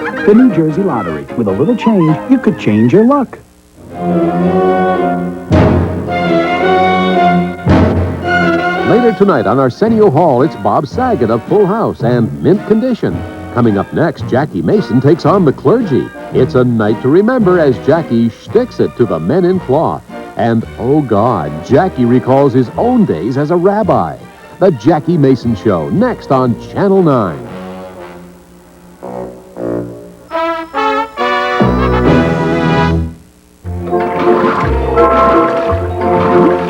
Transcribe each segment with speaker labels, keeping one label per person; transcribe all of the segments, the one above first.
Speaker 1: The New Jersey Lottery. With a little change, you could change your luck.
Speaker 2: Later tonight on Arsenio Hall, it's Bob Saget of Full House and Mint Condition. Coming up next, Jackie Mason takes on the clergy. It's a night to remember as Jackie shticks it to the men in cloth. And, oh God, Jackie recalls his own days as a rabbi. The Jackie Mason Show, next on Channel 9.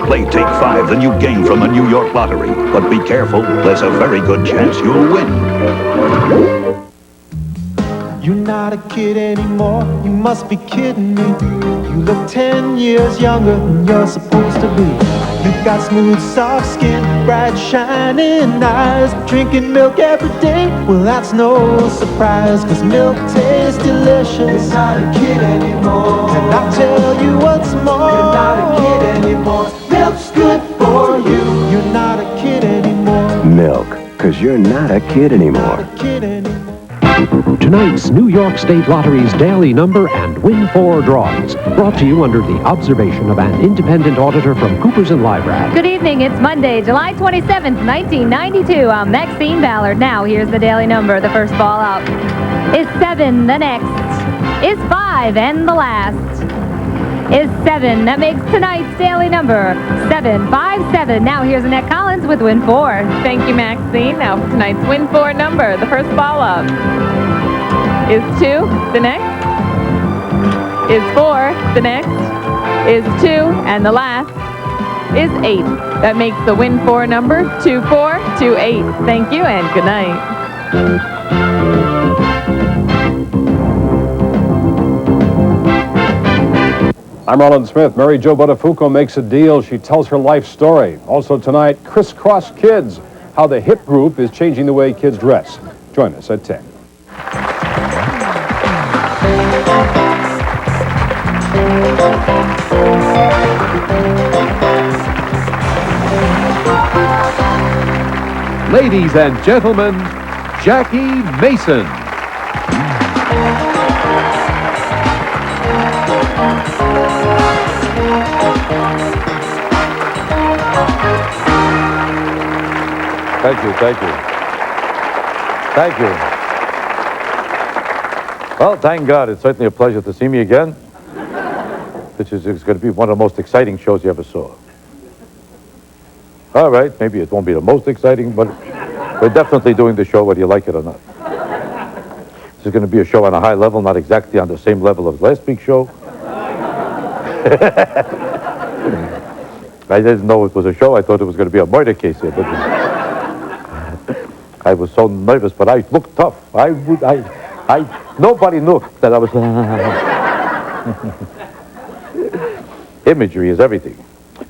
Speaker 3: Play Take 5, the new game from the New York Lottery. But be careful, there's a very good chance you'll win.
Speaker 4: You're not a kid anymore, you must be kidding me. You look 10 years younger than you're supposed to be. You've got smooth, soft skin, bright, shining eyes. Drinking milk every day, well that's no surprise, 'cause milk tastes delicious. You're not a kid anymore. And I'll tell you what's more, you're not a kid anymore. Milk's good for you. You're not a kid anymore.
Speaker 5: Milk, 'cause you're not a kid anymore.
Speaker 4: Not a kid anymore.
Speaker 6: Tonight's New York State Lottery's daily number and win 4 draws. Brought to you under the observation of an independent auditor from Coopers & Lybrad.
Speaker 7: Good evening. It's Monday, July 27th, 1992. I'm Maxine Ballard. Now, here's the daily number. The first ball up is 7. The next is 5. And the last is 7. That makes tonight's daily number 757. Now, here's Annette Collins with win 4.
Speaker 8: Thank you, Maxine. Now, for tonight's win 4 number, the first ball up is 2. The next is 4. The next is 2. And the last is 8. That makes the win 4 number 2428. Thank you and good night.
Speaker 9: I'm Roland Smith. Mary Jo Buttafuoco makes a deal. She tells her life story. Also tonight, Crisscross Kids, how the hip group is changing the way kids dress. Join us at 10.
Speaker 6: Ladies and gentlemen, Jackie Mason.
Speaker 10: Thank you, thank you. Thank you. Well, thank God. It's certainly a pleasure to see me again. Which is going to be one of the most exciting shows you ever saw. All right, maybe it won't be the most exciting, but we're definitely doing the show whether you like it or not. This is going to be a show on a high level, not exactly on the same level as last week's show. I didn't know it was a show. I thought it was going to be a murder case here, but I was so nervous, but I looked tough. Nobody knew that I was. Imagery is everything.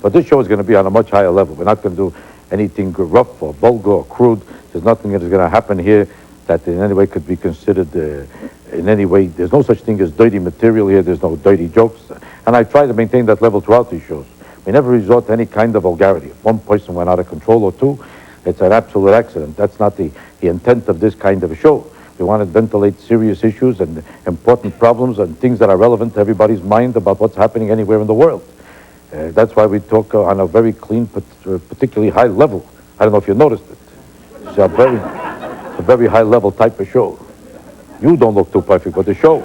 Speaker 10: But this show is going to be on a much higher level. We're not going to do anything rough or vulgar or crude. There's nothing that is going to happen here that in any way could be considered in any way. There's no such thing as dirty material here. There's no dirty jokes. And I try to maintain that level throughout these shows. We never resort to any kind of vulgarity. If one person went out of control or two, it's an absolute accident. That's not the intent of this kind of a show. We want to ventilate serious issues and important problems and things that are relevant to everybody's mind about what's happening anywhere in the world. That's why we talk on a very clean, particularly high level. I don't know if you noticed it. It's a very high level type of show. You don't look too perfect, but the show.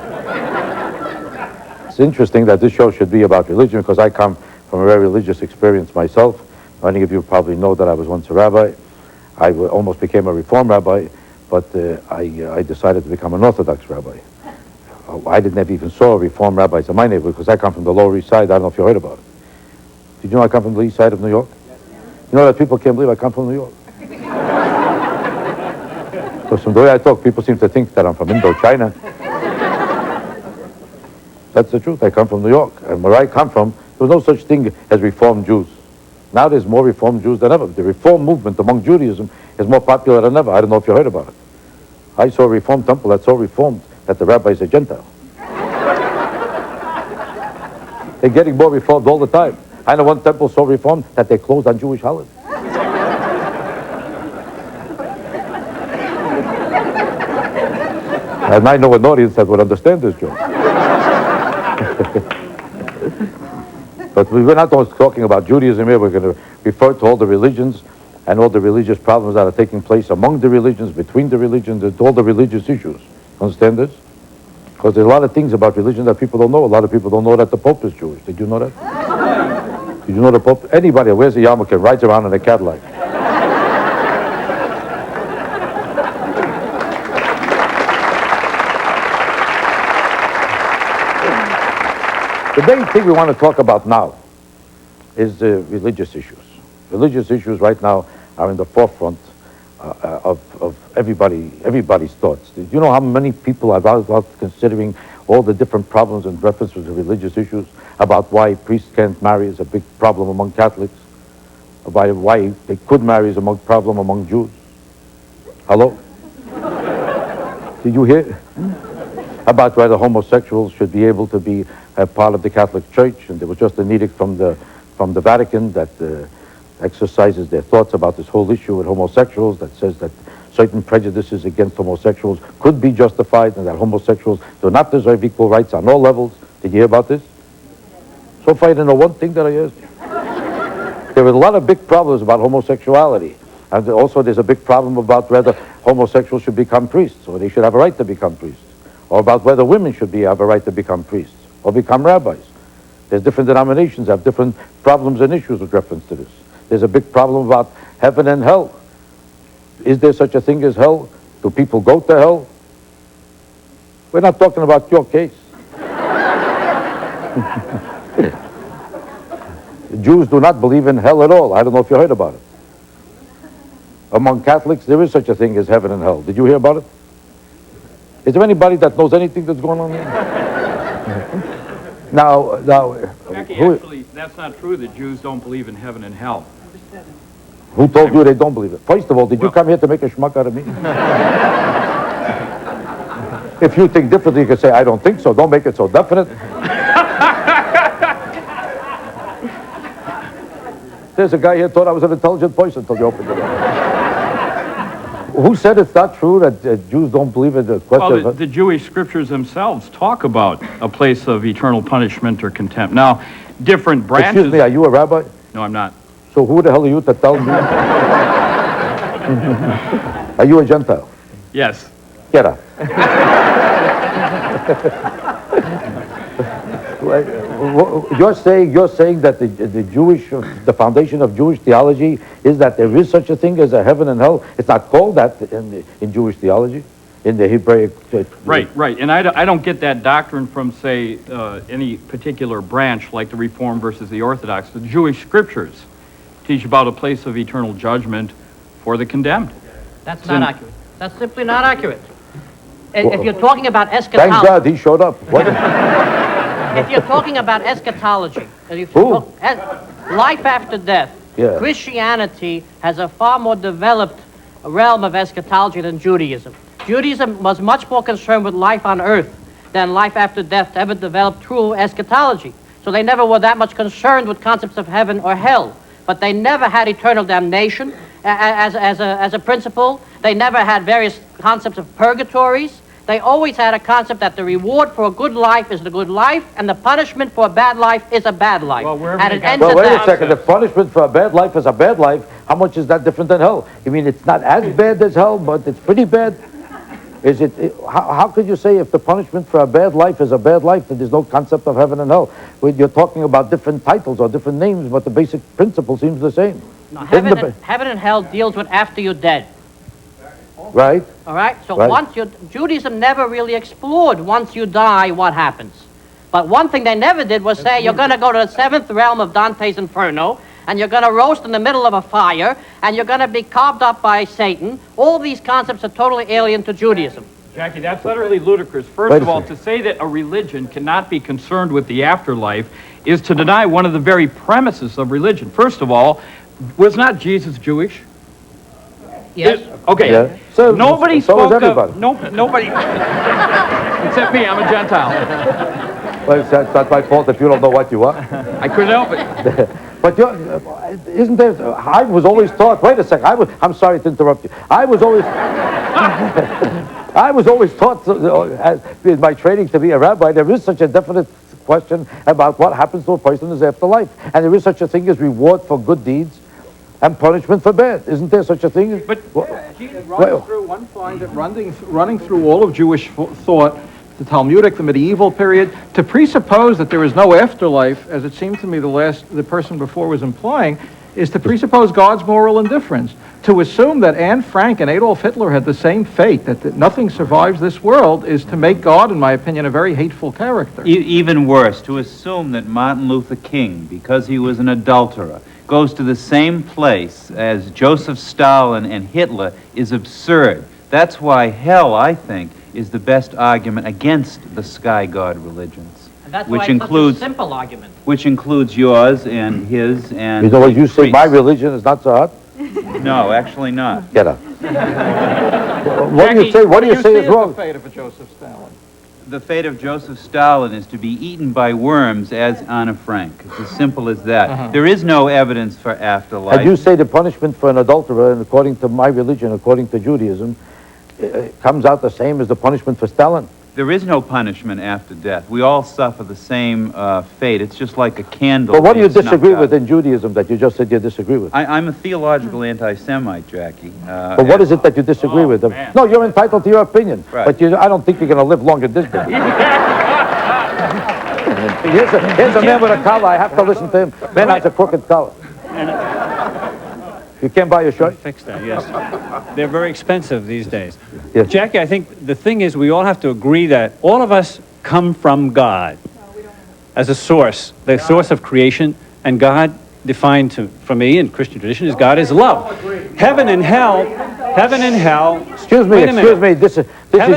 Speaker 10: It's interesting that this show should be about religion because I come from a very religious experience myself. Many of you probably know that I was once a rabbi. I almost became a Reform rabbi, but I decided to become an Orthodox rabbi. I didn't even saw Reform rabbis in my neighborhood because I come from the Lower East Side. I don't know if you heard about it. Did you know I come from the East Side of New York? You know that people can't believe I come from New York. Because from the way I talk, people seem to think that I'm from Indochina. That's the truth. I come from New York. And where I come from, there was no such thing as Reformed Jews. Now there's more Reformed Jews than ever. The Reform movement among Judaism is more popular than ever. I don't know if you heard about it. I saw a Reformed temple that's so reformed that the rabbi is a Gentile. They're getting more reformed all the time. I know one temple so reformed that they closed on Jewish holidays. And I know an audience that would understand this joke. But we're not just talking about Judaism here. We're going to refer to all the religions and all the religious problems that are taking place among the religions, between the religions, and all the religious issues. Understand this? Because there's a lot of things about religion that people don't know. A lot of people don't know that the Pope is Jewish. Did you know that? Did you know the Pope? Anybody who wears a yarmulke and rides around in a Cadillac. The main thing we want to talk about now is religious issues. Religious issues right now are in the forefront of everybody's thoughts. Do you know how many people are out considering all the different problems in reference to religious issues, about why priests can't marry is a big problem among Catholics, about why they could marry is a problem among Jews? Hello? Did you hear? About whether homosexuals should be able to be a part of the Catholic Church, and there was just an edict from the Vatican that exercises their thoughts about this whole issue with homosexuals, that says that certain prejudices against homosexuals could be justified and that homosexuals do not deserve equal rights on all levels. Did you hear about this? So far, I didn't know one thing that I asked you. There were a lot of big problems about homosexuality. And also there's a big problem about whether homosexuals should become priests, or they should have a right to become priests, or about whether women should have a right to become priests or become rabbis. There's different denominations have different problems and issues with reference to this. There's a big problem about heaven and hell. Is there such a thing as hell? Do people go to hell? We're not talking about your case. Jews do not believe in hell at all. I don't know if you heard about it. Among Catholics, there is such a thing as heaven and hell. Did you hear about it? Is there anybody that knows anything that's going on here? Now,
Speaker 11: Jackie, actually, that's not true that Jews don't believe in heaven and hell.
Speaker 10: Who told you they don't believe it? First of all, did you come here to make a schmuck out of me? If you think differently, you can say, I don't think so. Don't make it so definite. There's a guy here who thought I was an intelligent person until you opened the door. Who said it's not true that Jews don't believe in the question?
Speaker 11: Well, the Jewish scriptures themselves talk about a place of eternal punishment or contempt. Now, different branches...
Speaker 10: Excuse me, are you a rabbi?
Speaker 11: No, I'm not.
Speaker 10: So who the hell are you to tell me? Are you a Gentile?
Speaker 11: Yes.
Speaker 10: Get up. You're saying that the foundation of Jewish theology is that there is such a thing as a heaven and hell. It's not called that in Jewish theology, in the Hebraic.
Speaker 11: Right. And I don't get that doctrine from, say, any particular branch like the Reformed versus the Orthodox. The Jewish scriptures teach about a place of eternal judgment for the condemned.
Speaker 12: That's not accurate. That's simply not accurate. If you're talking about eschatology...
Speaker 10: Thank God he showed up.
Speaker 12: If you're talking about eschatology, life after death,
Speaker 10: yeah.
Speaker 12: Christianity has a far more developed realm of eschatology than Judaism. Judaism was much more concerned with life on earth than life after death ever developed true eschatology. So they never were that much concerned with concepts of heaven or hell. But they never had eternal damnation as a principle. They never had various concepts of purgatories. They always had a concept that the reward for a good life is the good life, and the punishment for a bad life is a bad life.
Speaker 11: Well,
Speaker 12: and it ends
Speaker 10: well,
Speaker 12: at
Speaker 10: wait
Speaker 12: that.
Speaker 10: a second. If punishment for a bad life is a bad life, how much is that different than hell? You mean it's not as bad as hell, but it's pretty bad? Is it? How could you say if the punishment for a bad life is a bad life, that there's no concept of heaven and hell? You're talking about different titles or different names, but the basic principle seems the same.
Speaker 12: No, heaven and hell deals with after you're dead.
Speaker 10: Right.
Speaker 12: All right? So
Speaker 10: right.
Speaker 12: Judaism never really explored once you die what happens. But one thing they never did was say you're going to go to the seventh realm of Dante's Inferno, and you're going to roast in the middle of a fire, and you're going to be carved up by Satan. All these concepts are totally alien to Judaism.
Speaker 11: Jackie, that's utterly ludicrous. First of all, to say that a religion cannot be concerned with the afterlife is to deny one of the very premises of religion. First of all, was not Jesus Jewish?
Speaker 12: Yes.
Speaker 11: Okay.
Speaker 10: Yeah. So,
Speaker 11: nobody
Speaker 10: so
Speaker 11: spoke
Speaker 10: is everybody.
Speaker 11: of... Nobody... Except me, I'm a Gentile.
Speaker 10: Well, that's not my fault if you don't know what you are.
Speaker 11: I couldn't help it.
Speaker 10: But isn't there... I was always taught... Wait a second. I'm sorry to interrupt you. I was always I was always taught in my training to be a rabbi. There is such a definite question about what happens to a person in his afterlife, and there is such a thing as reward for good deeds and punishment for bad. Isn't there such a thing?
Speaker 11: But
Speaker 13: running through one find that running through all of Jewish thought, the Talmudic, the medieval period, to presuppose that there is no afterlife, as it seemed to me the person before was implying, is to presuppose God's moral indifference. To assume that Anne Frank and Adolf Hitler had the same fate, that nothing survives this world, is to make God, in my opinion, a very hateful character.
Speaker 14: Even worse, to assume that Martin Luther King, because he was an adulterer, goes to the same place as Joseph Stalin and Hitler is absurd. That's why hell, I think, is the best argument against the sky god religions.
Speaker 12: And that's
Speaker 14: which
Speaker 12: why it's
Speaker 14: includes
Speaker 12: such a simple argument.
Speaker 14: Which includes yours and his and
Speaker 10: You know what you say, my religion is not so hot?
Speaker 14: No, actually not.
Speaker 10: Get up. What do you say? What do you say is wrong?
Speaker 13: The fate of Joseph Stalin?
Speaker 14: The fate of Joseph Stalin is to be eaten by worms as Anna Frank. It's as simple as that. There is no evidence for afterlife.
Speaker 10: And you say the punishment for an adulterer, and according to my religion, according to Judaism, comes out the same as the punishment for Stalin.
Speaker 14: There is no punishment after death. We all suffer the same fate. It's just like a candle.
Speaker 10: But what do you
Speaker 14: being
Speaker 10: disagree
Speaker 14: snuffed
Speaker 10: with
Speaker 14: out.
Speaker 10: in Judaism that you just said you disagree with?
Speaker 14: I'm a theological anti-Semite, Jackie.
Speaker 10: But what is it that you disagree with?
Speaker 14: man.
Speaker 10: No, you're entitled to your opinion.
Speaker 14: Right.
Speaker 10: But I don't think you're going to live long in this day. Here's a man with a collar. I have to listen to him. Man has a crooked collar. You can't buy your shirt?
Speaker 15: Fix that, yes. They're very expensive these days.
Speaker 10: Yes.
Speaker 15: Jackie, I think the thing is we all have to agree that all of us come from God as a source, the source of creation, and God defined for me in Christian tradition is God is love. Heaven and hell.
Speaker 10: Excuse me, this is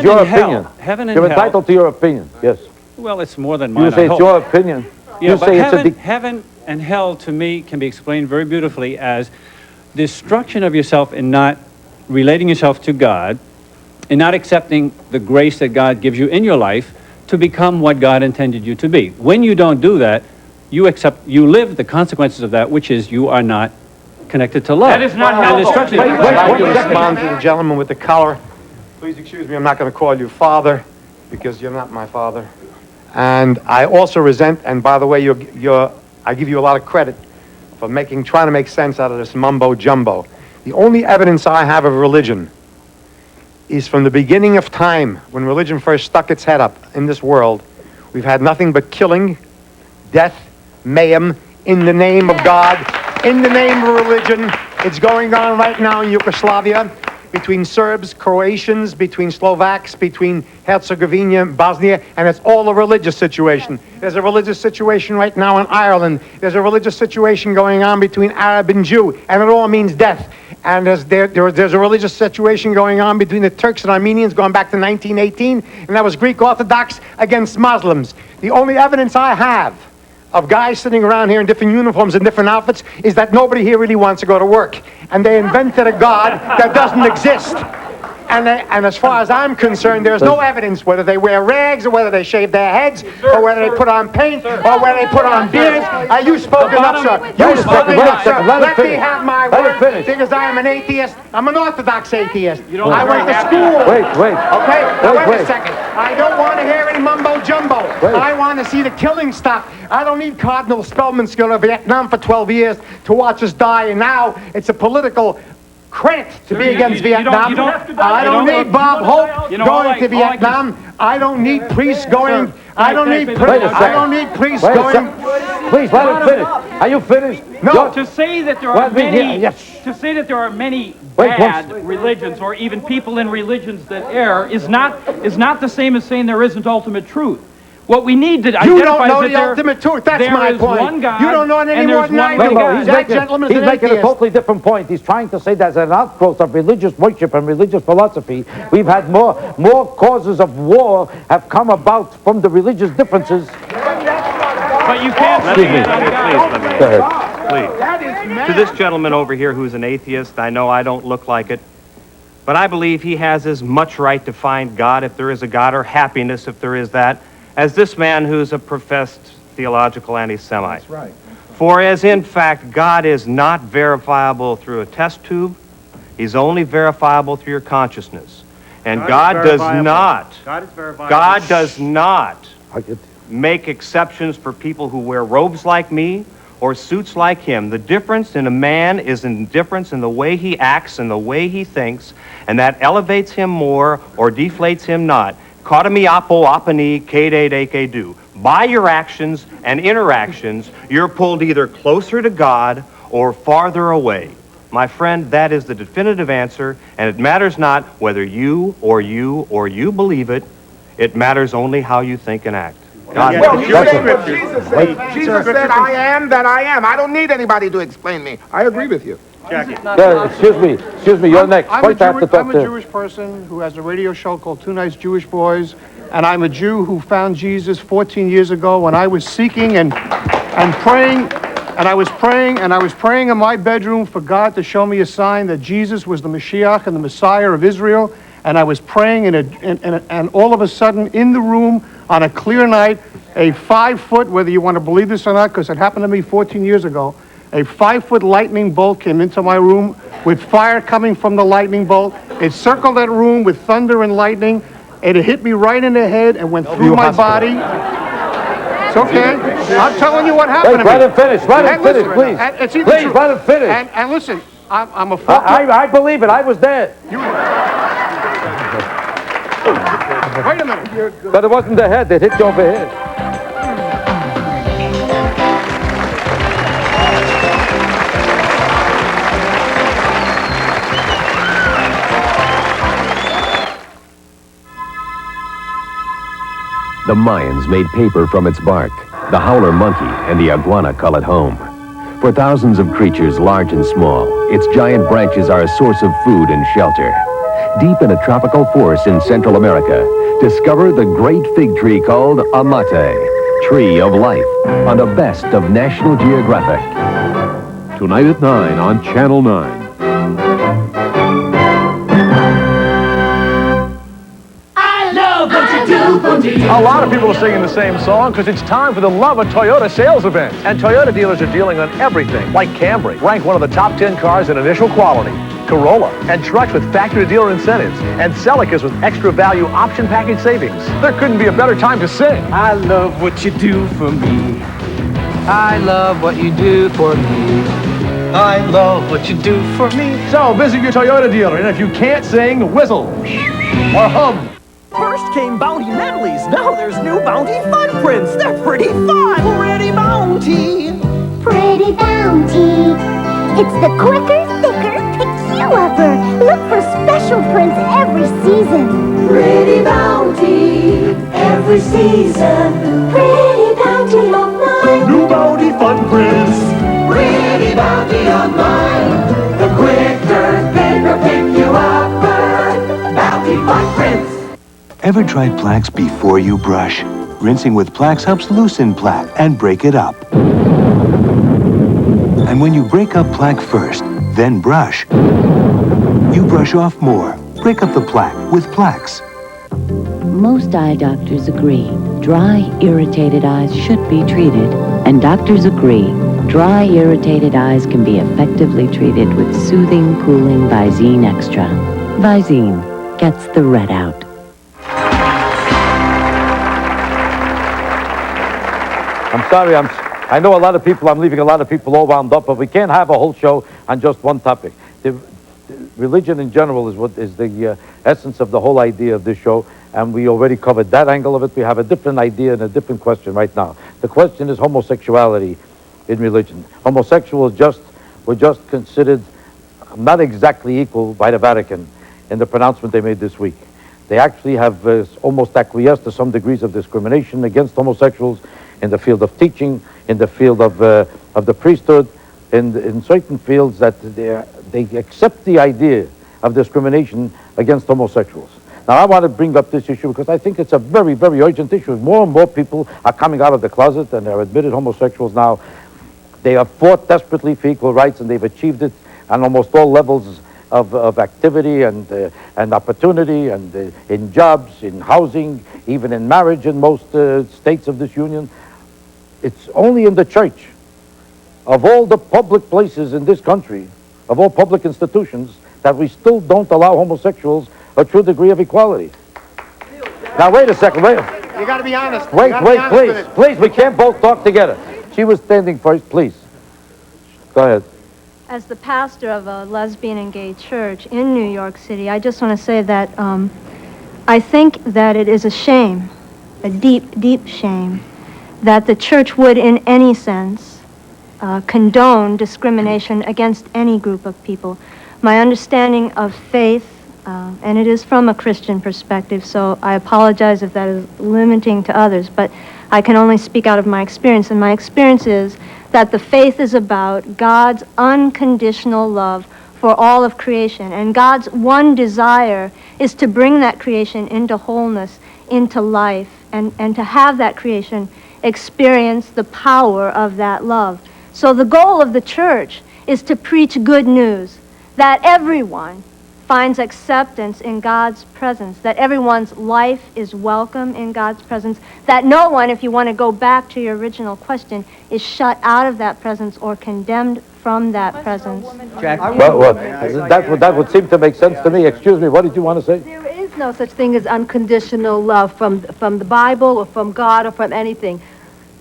Speaker 10: your opinion.
Speaker 15: Heaven and
Speaker 10: You're
Speaker 15: hell.
Speaker 10: entitled to your opinion, yes.
Speaker 15: Well, it's more than mine.
Speaker 10: You say
Speaker 15: I
Speaker 10: it's
Speaker 15: hope.
Speaker 10: your opinion.
Speaker 15: Yeah,
Speaker 10: You
Speaker 15: but
Speaker 10: say
Speaker 15: heaven and hell to me can be explained very beautifully as destruction of yourself in not relating yourself to God, in not accepting the grace that God gives you in your life to become what God intended you to be. When you don't do that, you live the consequences of that, which is you are not connected to love.
Speaker 11: That is not
Speaker 15: And
Speaker 11: how
Speaker 15: destruction.
Speaker 16: I'd like to respond to the gentleman with the collar. Please excuse me, I'm not going to call you father because you're not my father. And I also resent, and by the way, I give you a lot of credit for trying to make sense out of this mumbo jumbo. The only evidence I have of religion is from the beginning of time, when religion first stuck its head up in this world. We've had nothing but killing, death, mayhem, in the name of God, in the name of religion. It's going on right now in Yugoslavia, between Serbs, Croatians, between Slovaks, between Herzegovina, Bosnia, and it's all a religious situation. There's a religious situation right now in Ireland. There's a religious situation going on between Arab and Jew, and it all means death. And there's a religious situation going on between the Turks and Armenians going back to 1918, and that was Greek Orthodox against Muslims. The only evidence I have of guys sitting around here in different uniforms and different outfits is that nobody here really wants to go to work. And they invented a God that doesn't exist. And as far as I'm concerned, there's no evidence whether they wear rags or whether they shave their heads or whether they put on paint or whether they put on beards. Are you spoken up, sir? You spoken up, sir. Let me have my word because I am an atheist. I'm an Orthodox atheist. I went to school.
Speaker 10: Wait.
Speaker 16: Okay, now wait a second. I don't want to hear any mumbo jumbo. I want to see the killing stop. I don't need Cardinal Spellman's go to Vietnam for 12 years to watch us die, and now it's a political credit to be against Vietnam. I don't need Bob Hope going to Vietnam. I don't need priests going. I don't need priests going.
Speaker 10: Please let him finish. Are you finished?
Speaker 11: No. To say that there are many bad religions or even people in religions that err is not the same as saying there isn't ultimate truth. What we need to identify
Speaker 16: you don't know
Speaker 11: is
Speaker 16: the ultimate truth. That's my point.
Speaker 11: One God,
Speaker 16: you don't know it any more than I do.
Speaker 10: He's making a totally different point. He's trying to say that as an outgrowth of religious worship and religious philosophy, we've had more causes of war have come about from the religious differences.
Speaker 11: But you can't
Speaker 17: Let me, please. To this gentleman over here who's an atheist, I know I don't look like it, but I believe he has as much right to find God, if there is a God, or happiness, if there is that, as this man who's a professed theological anti-Semite.
Speaker 16: That's right.
Speaker 17: For as in fact, God is not verifiable through a test tube, he's only verifiable through your consciousness. And God does not.
Speaker 13: God is verifiable.
Speaker 17: God does not make exceptions for people who wear robes like me or suits like him. The difference in a man is in difference in the way he acts and the way he thinks, and that elevates him more or deflates him not. Katami apo apani kede deke do. By your actions and interactions, you're pulled either closer to God or farther away. My friend, that is the definitive answer, and it matters not whether you believe it. It matters only how you think and act. God
Speaker 18: Well,
Speaker 17: bless.
Speaker 18: Jesus said, I am that I am. I don't need anybody to explain me. I agree with you.
Speaker 13: Jackie.
Speaker 10: Excuse me, you're next.
Speaker 16: I'm a Jewish person who has a radio show called Two Nice Jewish Boys, and I'm a Jew who found Jesus 14 years ago when I was seeking and praying, and I was praying in my bedroom for God to show me a sign that Jesus was the Mashiach and the Messiah of Israel, and I was praying, and all of a sudden, in the room, on a clear night, a 5-foot, whether you want to believe this or not, because it happened to me 14 years ago, a 5-foot lightning bolt came into my room with fire coming from the lightning bolt. It circled that room with thunder and lightning, and it hit me right in the head and went through my body. It's okay. I'm telling you what happened to me.
Speaker 10: Let him finish, please. Please, let him finish.
Speaker 16: And listen, I'm a
Speaker 10: I believe it. I was there.
Speaker 16: Wait a minute.
Speaker 10: But it wasn't the head that hit you over here.
Speaker 2: The Mayans made paper from its bark. The howler monkey and the iguana call it home. For thousands of creatures, large and small, its giant branches are a source of food and shelter. Deep in a tropical forest in Central America, discover the great fig tree called Amate, Tree of Life, on the best of National Geographic.
Speaker 6: Tonight at 9 on Channel 9.
Speaker 19: A lot of people are singing the same song because it's time for the Love a Toyota sales event. And Toyota dealers are dealing on everything, like Camry, ranked one of the top 10 cars in initial quality, Corolla, and trucks with factory-to-dealer incentives, and Celicas with extra value option package savings. There couldn't be a better time to sing.
Speaker 4: I love what you do for me. I love what you do for me. I love what you do for me.
Speaker 19: So visit your Toyota dealer, and if you can't sing, whistle or hum.
Speaker 20: First came Bounty Medleys, now there's new Bounty Fun Prints. They're pretty fun! Pretty Bounty!
Speaker 21: Pretty Bounty. It's the quicker, thicker, pick-you-upper. Look for special prints every season. Pretty Bounty, every season. Pretty Bounty online.
Speaker 4: New Bounty Fun Prints. Pretty Bounty online. The quicker, thicker, pick-you-upper. Bounty Fun Prints.
Speaker 22: Ever tried Plaques before you brush? Rinsing with Plaques helps loosen plaque and break it up. And when you break up plaque first, then brush, you brush off more. Break up the plaque with Plaques.
Speaker 23: Most eye doctors agree dry, irritated eyes should be treated. And doctors agree dry, irritated eyes can be effectively treated with soothing, cooling Visine Extra. Visine gets the red out.
Speaker 10: I'm sorry, I know a lot of people, I'm leaving a lot of people all wound up, but we can't have a whole show on just one topic. The religion in general is what is the essence of the whole idea of this show, and we already covered that angle of it. We have a different idea and a different question right now. The question is homosexuality in religion. Homosexuals were just considered not exactly equal by the Vatican in the pronouncement they made this week. They actually have almost acquiesced to some degrees of discrimination against homosexuals in the field of teaching, in the field of the priesthood, in certain fields that they accept the idea of discrimination against homosexuals. Now, I want to bring up this issue because I think it's a very, very urgent issue. More and more people are coming out of the closet and they're admitted homosexuals now. They have fought desperately for equal rights and they've achieved it on almost all levels of activity and opportunity, and in jobs, in housing, even in marriage in most states of this union. It's only in the church, of all the public places in this country, of all public institutions, that we still don't allow homosexuals a true degree of equality. Now, wait a second. Wait.
Speaker 16: You got to be honest. You
Speaker 10: Wait,
Speaker 16: gotta be honest with
Speaker 10: please.
Speaker 16: it.
Speaker 10: Please, we can't both talk together. She was standing first. Please. Go ahead.
Speaker 1: As the pastor of a lesbian and gay church in New York City, I just want to say that I think that it is a shame, a deep, deep shame, that the church would in any sense condone discrimination against any group of people. My understanding of faith, and it is from a Christian perspective, so I apologize if that is limiting to others, but I can only speak out of my experience, and my experience is that the faith is about God's unconditional love for all of creation, and God's one desire is to bring that creation into wholeness, into life, and to have that creation experience the power of that love. So the goal of the church is to preach good news, that everyone finds acceptance in God's presence, that everyone's life is welcome in God's presence, that no one, if you want to go back to your original question, is shut out of that presence or condemned from that presence.
Speaker 10: Well, that would seem to make sense to me. Excuse me, what did you want to say?
Speaker 3: There is no such thing as unconditional love from the Bible or from God or from anything.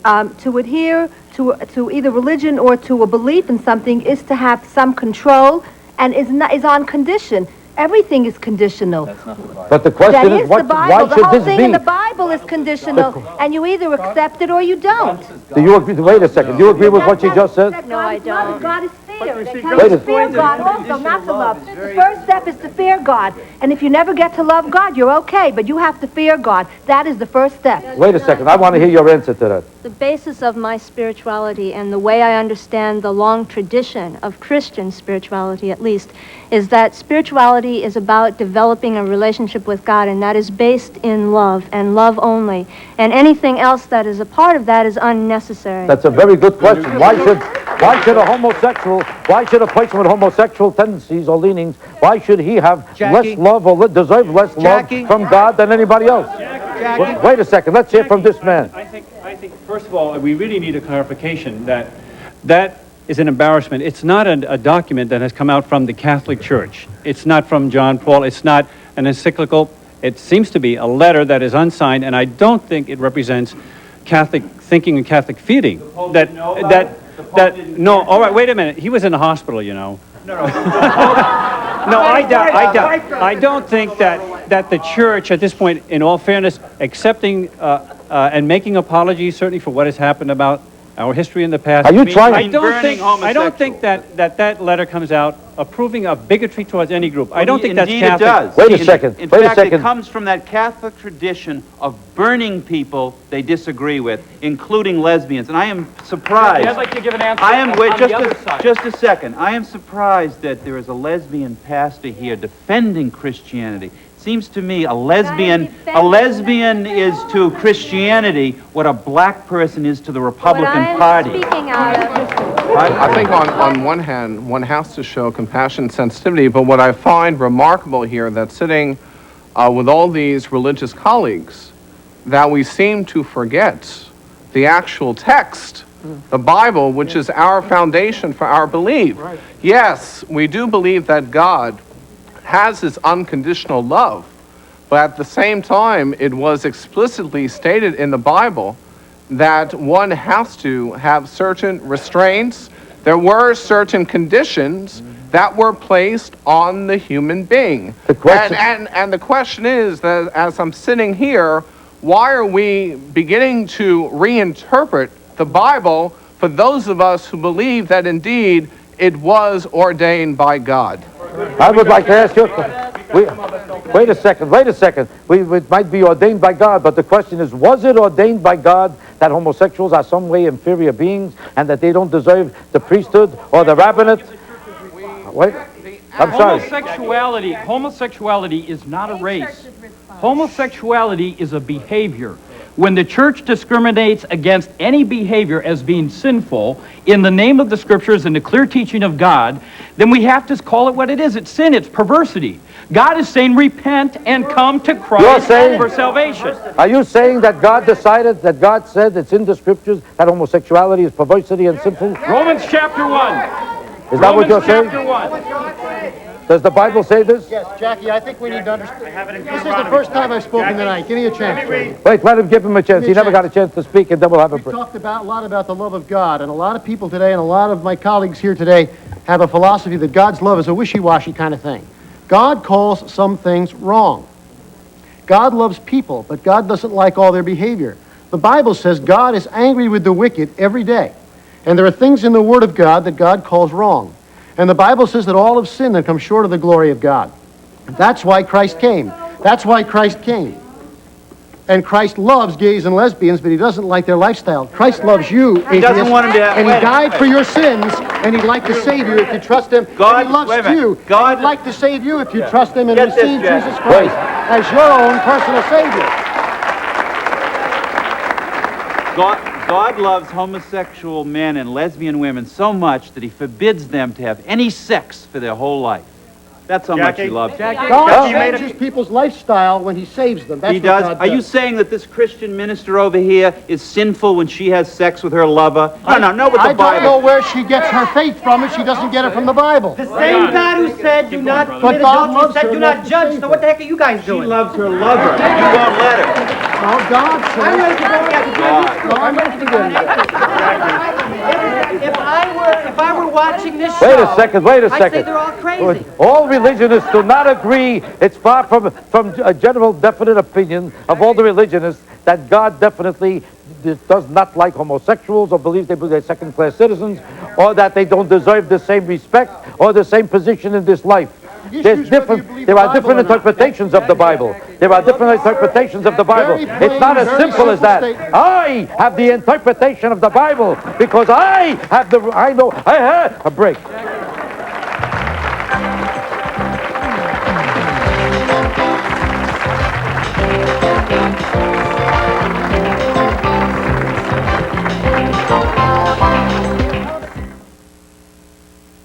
Speaker 3: To adhere to either religion or to a belief in something is to have some control and is on condition. Everything is conditional.
Speaker 10: But the question is, why
Speaker 3: the
Speaker 10: should
Speaker 3: whole
Speaker 10: this
Speaker 3: thing
Speaker 10: be?
Speaker 3: in the Bible is conditional, and you either accept it or you don't.
Speaker 10: Do you agree? Wait a second. Do you agree with what she just said?
Speaker 3: No, I don't. God is fear.
Speaker 10: Wait a-
Speaker 3: Fear God also, not to love. The first step is to fear God. And if you never get to love God, you're okay, but you have to fear God. That is the first step.
Speaker 10: Wait a second. I want to hear your answer to that.
Speaker 1: The basis of my spirituality and the way I understand the long tradition of Christian spirituality, at least, is that spirituality is about developing a relationship with God, and that is based in love and love only. And anything else that is a part of that is unnecessary.
Speaker 10: That's a very good question. Why should a homosexual, why should a person with homosexual tendencies or leanings, why should he have less love or deserve less love from God than anybody else? Wait a second. Let's hear from this man.
Speaker 15: I think, first of all, we really need a clarification that is an embarrassment. It's not a document that has come out from the Catholic Church. It's not from John Paul. It's not an encyclical. It seems to be a letter that is unsigned, and I don't think it represents Catholic thinking and Catholic feeling. No, all right, wait a minute. He was in the hospital, you know. No, I don't think that the church, at this point, in all fairness, accepting and making apologies, certainly for what has happened about our history in the past.
Speaker 10: Are you trying?
Speaker 15: I don't think that letter comes out approving of bigotry towards any group. I don't think that's
Speaker 14: Indeed,
Speaker 15: Catholic.
Speaker 14: it does.
Speaker 10: Wait a second.
Speaker 14: In
Speaker 10: Wait a
Speaker 14: fact,
Speaker 10: second.
Speaker 14: it comes from that Catholic tradition of burning people they disagree with, including lesbians. And I am surprised.
Speaker 11: I'd like to give an answer
Speaker 14: Wait,
Speaker 11: on the other side.
Speaker 14: just a second. I am surprised that there is a lesbian pastor here defending Christianity. Seems to me a lesbian is to Christianity what a black person is to the Republican Party.
Speaker 5: I think on one hand, one has to show compassion and sensitivity, but what I find remarkable here, that sitting with all these religious colleagues, that we seem to forget the actual text, the Bible, which is our foundation for our belief. Yes, we do believe that God has his unconditional love, but at the same time, it was explicitly stated in the Bible that one has to have certain restraints. There were certain conditions that were placed on the human being. And the question is, that as I'm sitting here, why are we beginning to reinterpret the Bible for those of us who believe that indeed it was ordained by God?
Speaker 10: I would like to ask you, wait a second. It might be ordained by God, but the question is, was it ordained by God that homosexuals are some way inferior beings and that they don't deserve the priesthood or the rabbinate? Wait, I'm sorry.
Speaker 11: Homosexuality is not a race. Homosexuality is a behavior. When the church discriminates against any behavior as being sinful in the name of the scriptures and the clear teaching of God, then we have to call it what it is. It's sin, it's perversity. God is saying repent and come to Christ for salvation.
Speaker 10: Are you saying that God decided, that God said it's in the scriptures that homosexuality is perversity and sinful?
Speaker 11: Romans chapter 1.
Speaker 10: Is that what you're saying?
Speaker 11: Romans chapter 1.
Speaker 10: Does the Bible say this?
Speaker 7: Yes, Jackie, I think we need to understand. This is the first time I've spoken tonight. Give me a chance.
Speaker 10: Wait, let him give him a chance. He never got a chance to speak, and then we'll have a break.
Speaker 7: We talked a lot about the love of God, and a lot of people today, and a lot of my colleagues here today, have a philosophy that God's love is a wishy-washy kind of thing. God calls some things wrong. God loves people, but God doesn't like all their behavior. The Bible says God is angry with the wicked every day. And there are things in the Word of God that God calls wrong. And the Bible says that all have sinned and come short of the glory of God. That's why Christ came. That's why Christ came. And Christ loves gays and lesbians, but he doesn't like their lifestyle. Christ loves you,
Speaker 14: He doesn't want him to have...
Speaker 7: and he died for your sins, and he'd like to save you if you trust him.
Speaker 14: God,
Speaker 7: and he loves
Speaker 14: wait a minute.
Speaker 7: you.
Speaker 14: God,
Speaker 7: and he'd like to save you if you trust him and
Speaker 14: Get this,
Speaker 7: receive
Speaker 14: Jack.
Speaker 7: Jesus Christ as your own personal Savior.
Speaker 14: God loves homosexual men and lesbian women so much that he forbids them to have any sex for their whole life. That's how much he loves them.
Speaker 7: God changes people's lifestyle when he saves them. That's
Speaker 14: He
Speaker 7: what
Speaker 14: does.
Speaker 7: God
Speaker 14: Are you saying that this Christian minister over here is sinful when she has sex with her lover? No, with the
Speaker 7: I
Speaker 14: Bible.
Speaker 7: don't know where she gets her faith from if she doesn't get it from the Bible.
Speaker 12: The same God who said do not
Speaker 7: But
Speaker 12: commit
Speaker 7: God
Speaker 12: adultery
Speaker 7: loves
Speaker 12: said
Speaker 7: her
Speaker 12: do not
Speaker 7: enough to
Speaker 12: judge.
Speaker 7: save
Speaker 12: So what the heck are you guys doing?
Speaker 14: She loves her lover. You won't let her.
Speaker 7: No, God says.
Speaker 12: I'm ready to go.
Speaker 7: No, I'm ready to go.
Speaker 12: If I were watching this
Speaker 10: Wait
Speaker 12: show,
Speaker 10: a second, wait a
Speaker 12: I'd
Speaker 10: second.
Speaker 12: say they're all crazy.
Speaker 10: All religionists do not agree. It's far from a general definite opinion of all the religionists that God definitely does not like homosexuals or believes they're second-class citizens or that they don't deserve the same respect or the same position in this life. There are different interpretations of the Bible. There are different interpretations of the Bible. It's not as simple as that. I have the interpretation of the Bible because I have a break.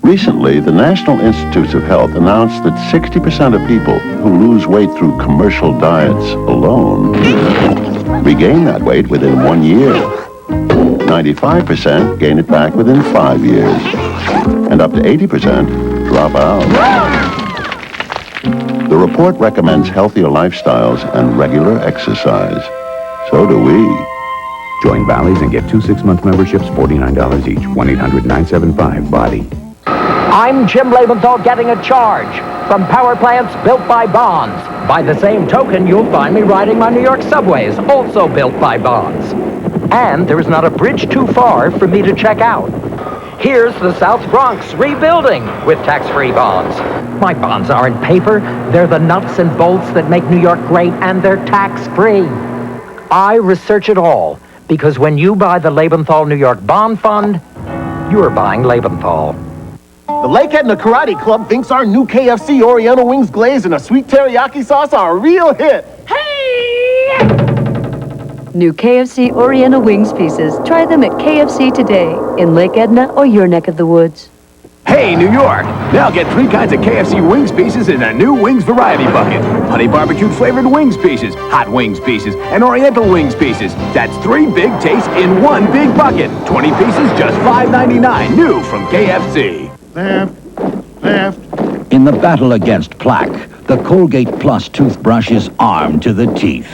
Speaker 8: Recently, the National Institutes of Health announced that 60% of people who lose weight through commercial diets alone regain that weight within 1 year. 95% gain it back within 5 years. And up to 80% drop out. The report recommends healthier lifestyles and regular exercise. So do we.
Speaker 9: Join Bally's and get 2 6-month memberships, $49 each. 1-800-975-BODY.
Speaker 24: I'm Jim Lebenthal getting a charge from power plants built by bonds. By the same token, you'll find me riding my New York subways, also built by bonds. And there's not a bridge too far for me to check out. Here's the South Bronx rebuilding with tax-free bonds. My bonds aren't paper. They're the nuts and bolts that make New York great, and they're tax-free. I research it all, because when you buy the Lebenthal New York Bond Fund, you're buying Lebenthal.
Speaker 20: The Lake Edna Karate Club thinks our new KFC Oriental wings glazed in a sweet teriyaki sauce are a real hit.
Speaker 25: New KFC Oriental Wings pieces. Try them at KFC today in Lake Edna or your neck of the woods.
Speaker 9: Hey, New York! Now get 3 kinds of KFC wings pieces in a new Wings Variety Bucket. Honey barbecue flavored wings pieces, hot wings pieces, and Oriental wings pieces. That's 3 big tastes in 1 big bucket. 20 pieces, just $5.99. New from KFC.
Speaker 26: Left. In the battle against plaque, the Colgate Plus toothbrush is armed to the teeth.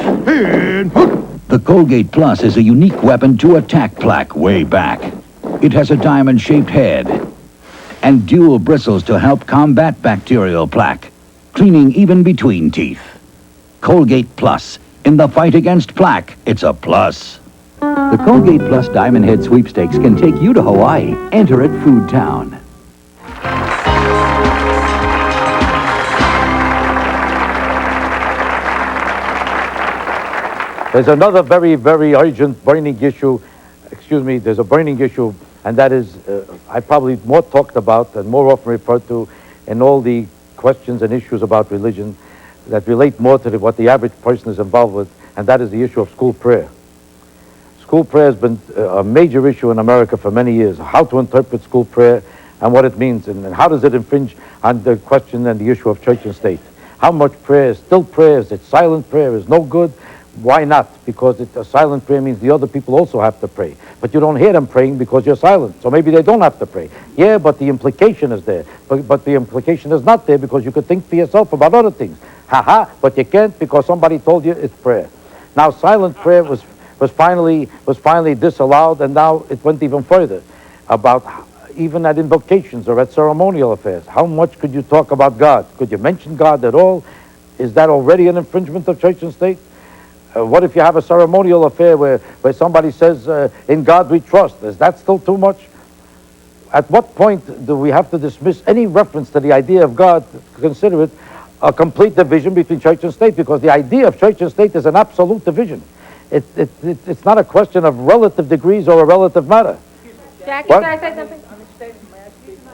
Speaker 26: The Colgate Plus is a unique weapon to attack plaque way back. It has a diamond-shaped head and dual bristles to help combat bacterial plaque, cleaning even between teeth. Colgate Plus. In the fight against plaque, it's a plus.
Speaker 9: The Colgate Plus Diamond Head Sweepstakes can take you to Hawaii. Enter at Food Town.
Speaker 10: There's another very, very urgent burning issue. There's a burning issue, and that is, I probably more talked about and more often referred to in all the questions and issues about religion that relate more to what the average person is involved with, and that is the issue of school prayer. School prayer has been a major issue in America for many years, how to interpret school prayer and what it means, and how does it infringe on the question and the issue of church and state. How much prayer is still prayer? Is it silent prayer? Is no good? Why not? Because a silent prayer means the other people also have to pray. But you don't hear them praying because you're silent. So maybe they don't have to pray. Yeah, but the implication is there. But the implication is not there because you could think for yourself about other things. But you can't because somebody told you it's prayer. Now, silent prayer was finally disallowed, and now it went even further about even at invocations or at ceremonial affairs. How much could you talk about God? Could you mention God at all? Is that already an infringement of church and state? What if you have a ceremonial affair where somebody says, in God we trust? Is that still too much? At what point do we have to dismiss any reference to the idea of God, consider it a complete division between church and state? Because the idea of church and state is an absolute division. It's not a question of relative degrees or a relative matter.
Speaker 2: Jackie,
Speaker 10: What?
Speaker 2: can I say something?